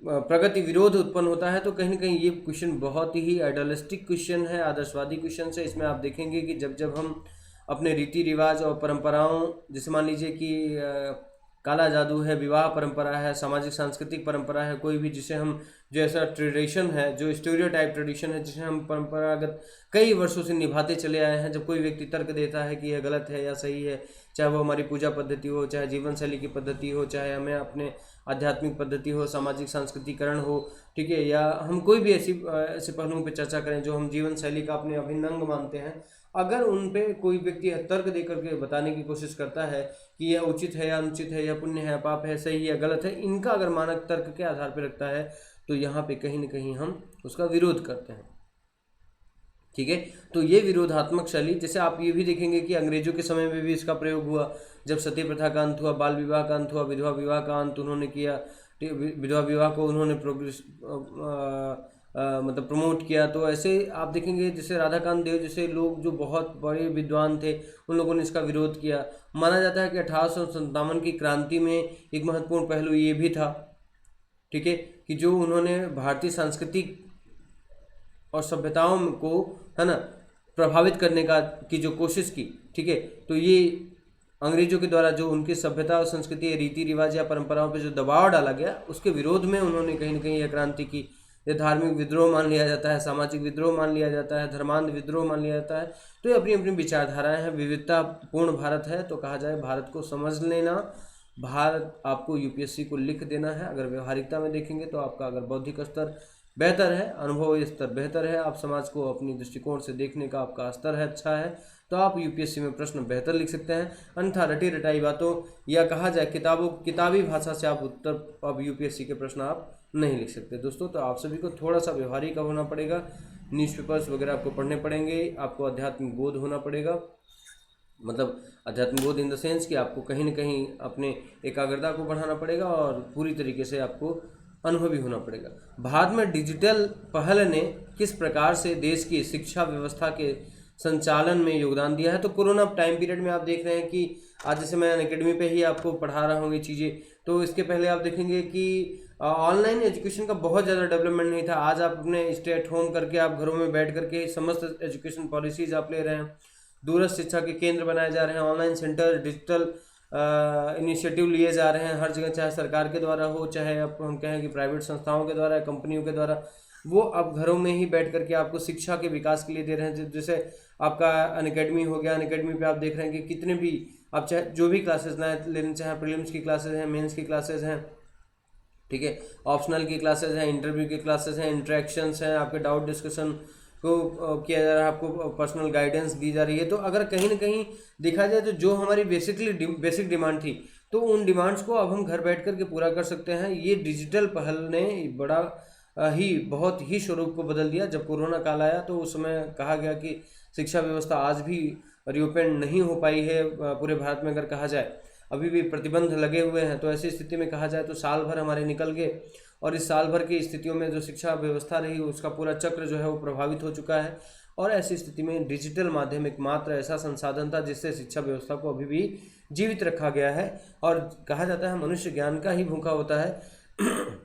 प्रगति विरोध उत्पन्न होता है। तो कहीं ना कहीं ये क्वेश्चन बहुत ही आइडियलिस्टिक क्वेश्चन है, आदर्शवादी क्वेश्चन है। इसमें आप देखेंगे कि जब हम अपने रीति रिवाज और परंपराओं, जैसे मान लीजिए कि काला जादू है, विवाह परंपरा है, सामाजिक सांस्कृतिक परंपरा है, कोई भी जिसे हम जो ऐसा ट्रेडिशन है, जो स्टीरियोटाइप ट्रेडिशन है, जिसे हम परंपरागत कई वर्षों से निभाते चले आए हैं, जब कोई व्यक्ति तर्क देता है कि यह गलत है या सही है, चाहे वो हमारी पूजा पद्धति हो, चाहे जीवन शैली की पद्धति हो, चाहे हमें अपने आध्यात्मिक पद्धति हो, सामाजिक सांस्कृतिकरण हो, ठीक है, या हम कोई भी ऐसे पहलुओं पर चर्चा करें जो हम जीवन शैली का अपने अभिन्न अंग मानते हैं, अगर उन पे कोई व्यक्ति तर्क दे करके बताने की कोशिश करता है कि यह उचित है या अनुचित है, या पुण्य है पाप है, सही या गलत है, इनका अगर मानक तर्क के आधार पर रखता है, तो यहाँ पे कहीं ना कहीं हम उसका विरोध करते हैं, ठीक है। तो ये विरोधात्मक शैली, जैसे आप ये भी देखेंगे कि अंग्रेजों के समय में भी इसका प्रयोग हुआ, जब सती प्रथा का अंत हुआ, बाल विवाह का अंत हुआ, विधवा विवाह का अंत उन्होंने किया, विधवा विवाह को उन्होंने मतलब प्रमोट किया। तो ऐसे आप देखेंगे जैसे राधाकांत देव जैसे लोग जो बहुत बड़े विद्वान थे, उन लोगों ने इसका विरोध किया। माना जाता है कि 1857 की क्रांति में एक महत्वपूर्ण पहलू ये भी था, ठीक है, कि जो उन्होंने भारतीय सांस्कृतिक और सभ्यताओं को, है ना, प्रभावित करने की जो कोशिश की, ठीक है, तो ये अंग्रेजों के द्वारा जो उनकी सभ्यता और संस्कृति, रीति रिवाज या परंपराओं पे जो दबाव डाला गया, उसके विरोध में उन्होंने कहीं ना कहीं यह क्रांति की। ये धार्मिक विद्रोह मान लिया जाता है, सामाजिक विद्रोह मान लिया जाता है, धर्मांध विद्रोह मान लिया जाता है। तो ये अपनी अपनी विचारधाराएं हैं। विविधतापूर्ण भारत है, तो कहा जाए भारत को समझ लेना, भारत आपको यूपीएससी को लिख देना है। अगर व्यवहारिकता में देखेंगे तो आपका अगर बौद्धिक स्तर बेहतर है, अनुभव स्तर बेहतर है, आप समाज को अपनी दृष्टिकोण से देखने का आपका स्तर है अच्छा है, तो आप यूपीएससी में प्रश्न बेहतर लिख सकते हैं। अन्यथा रटी रटाई बातों या कहा जाए किताबी भाषा से आप उत्तर अब यूपीएससी के प्रश्न आप नहीं लिख सकते दोस्तों। तो आप सभी को थोड़ा सा व्यवहारिक होना पड़ेगा, न्यूज़पेपर्स वगैरह आपको पढ़ने पड़ेंगे, आपको आध्यात्मिक बोध होना पड़ेगा, मतलब आध्यात्मिक बोध इन द सेंस कि आपको कहीं ना कहीं अपने एकाग्रता को बढ़ाना पड़ेगा और पूरी तरीके से आपको अनुभवी होना पड़ेगा। भारत में डिजिटल पहल ने किस प्रकार से देश की शिक्षा व्यवस्था के संचालन में योगदान दिया है? तो कोरोना टाइम पीरियड में आप देख रहे हैं कि आज जैसे मैं अनअकैडमी पे ही आपको पढ़ा रहा हूँ ये चीज़ें, तो इसके पहले आप देखेंगे कि ऑनलाइन एजुकेशन का बहुत ज़्यादा डेवलपमेंट नहीं था। आज आप अपने स्टे एट होम करके आप घरों में बैठ करके समस्त एजुकेशन पॉलिसीज़ आप ले रहे हैं, दूरस्थ शिक्षा के केंद्र बनाए जा रहे हैं, ऑनलाइन सेंटर, डिजिटल इनिशिएटिव लिए जा रहे हैं हर जगह, चाहे सरकार के द्वारा हो, चाहे आप हम कहें कि प्राइवेट संस्थाओं के द्वारा, कंपनियों के द्वारा, वो अब घरों में ही बैठ करके आपको शिक्षा के विकास के लिए दे रहे हैं। जैसे आपका अनअकैडमी हो गया, अनअकैडमी पे आप देख रहे हैं कि कितने भी आप चाहे जो भी क्लासेस लेना चाहे, प्रीलिम्स की क्लासेस हैं, मेंस की क्लासेस हैं, ठीक है, ऑप्शनल की क्लासेस हैं, इंटरव्यू की क्लासेस हैं, इंटरेक्शंस हैं, आपके डाउट डिस्कशन को किया जा रहा है, आपको पर्सनल गाइडेंस दी जा रही है। तो अगर कहीं ना कहीं देखा जाए तो जो हमारी बेसिक डिमांड थी, तो उन डिमांड्स को अब हम घर बैठ करके पूरा कर सकते हैं। ये डिजिटल पहल ने बड़ा बहुत ही स्वरूप को बदल दिया। जब कोरोना काल आया तो उस समय कहा गया कि शिक्षा व्यवस्था आज भी रिओपन नहीं हो पाई है पूरे भारत में। अगर कहा जाए अभी भी प्रतिबंध लगे हुए हैं, तो ऐसी स्थिति में कहा जाए तो साल भर हमारे निकल गए और इस साल भर की स्थितियों में जो शिक्षा व्यवस्था रही उसका पूरा चक्र जो है वो प्रभावित हो चुका है। और ऐसी स्थिति में डिजिटल माध्यम एकमात्र ऐसा संसाधन था जिससे शिक्षा व्यवस्था को अभी भी जीवित रखा गया है। और कहा जाता है मनुष्य ज्ञान का ही भूखा होता है।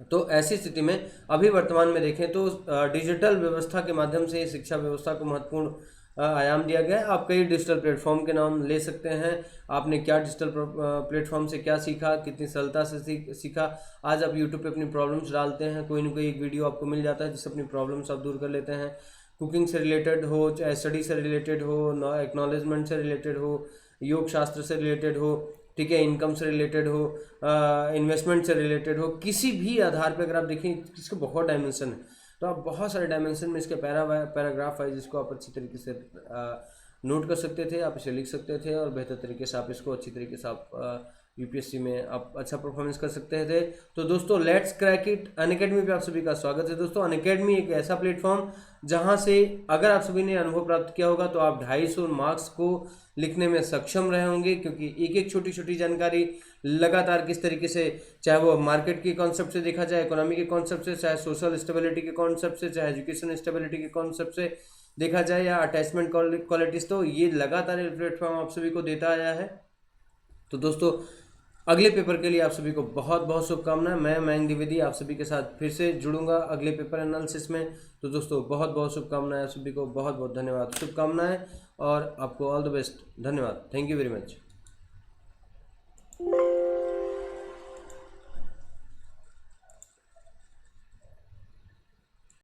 तो ऐसी स्थिति में अभी वर्तमान में देखें तो डिजिटल व्यवस्था के माध्यम से शिक्षा व्यवस्था को महत्वपूर्ण आयाम दिया गया है। आप कई डिजिटल प्लेटफॉर्म के नाम ले सकते हैं। आपने क्या डिजिटल प्लेटफॉर्म से क्या सीखा, कितनी सरलता से सीखा। आज आप यूट्यूब पे अपनी प्रॉब्लम्स डालते हैं, कोई ना कोई एक वीडियो आपको मिल जाता है जिससे अपनी प्रॉब्लम्स आप दूर कर लेते हैं। कुकिंग से रिलेटेड हो, चाहे स्टडी से रिलेटेड हो, एक्नॉलेजमेंट से रिलेटेड हो, योग शास्त्र से रिलेटेड हो, ठीक है, इनकम से रिलेटेड हो, इन्वेस्टमेंट से रिलेटेड हो, किसी भी आधार पे अगर आप देखें इसके बहुत डायमेंशन है। तो आप बहुत सारे डायमेंशन में इसके पैराग्राफ वाइज इसको आप अच्छी तरीके से नोट कर सकते थे, आप इसे लिख सकते थे और बेहतर तरीके से आप इसको अच्छी तरीके से आप यूपीएससी में आप अच्छा परफॉर्मेंस कर सकते थे। तो दोस्तों लेट्स क्रैक इट अनअकैडमी पे आप सभी का स्वागत है। दोस्तों अनअकैडमी एक ऐसा प्लेटफॉर्म जहां से अगर आप सभी ने अनुभव प्राप्त किया होगा तो आप 250 मार्क्स को लिखने में सक्षम रहे होंगे, क्योंकि एक एक छोटी छोटी जानकारी लगातार किस तरीके से, चाहे वो मार्केट के कॉन्सेप्ट से देखा जाए, इकोनॉमी के कॉन्सेप्ट से, चाहे सोशल स्टेबिलिटी के कॉन्सेप्ट से, चाहे एजुकेशन स्टेबिलिटी के कॉन्सेप्ट से देखा जाए, या अटैचमेंट क्वालिटीज, तो ये लगातार प्लेटफॉर्म आप सभी को देता आया है। तो दोस्तों अगले पेपर के लिए आप सभी को बहुत बहुत शुभकामनाएं। मैं मयंक द्विवेदी आप सभी के साथ फिर से जुड़ूंगा अगले पेपर एनालिसिस में। तो दोस्तों बहुत बहुत शुभकामनाएं, आप सभी को बहुत बहुत धन्यवाद, शुभकामनाएं और आपको ऑल द बेस्ट। धन्यवाद, थैंक यू वेरी मच।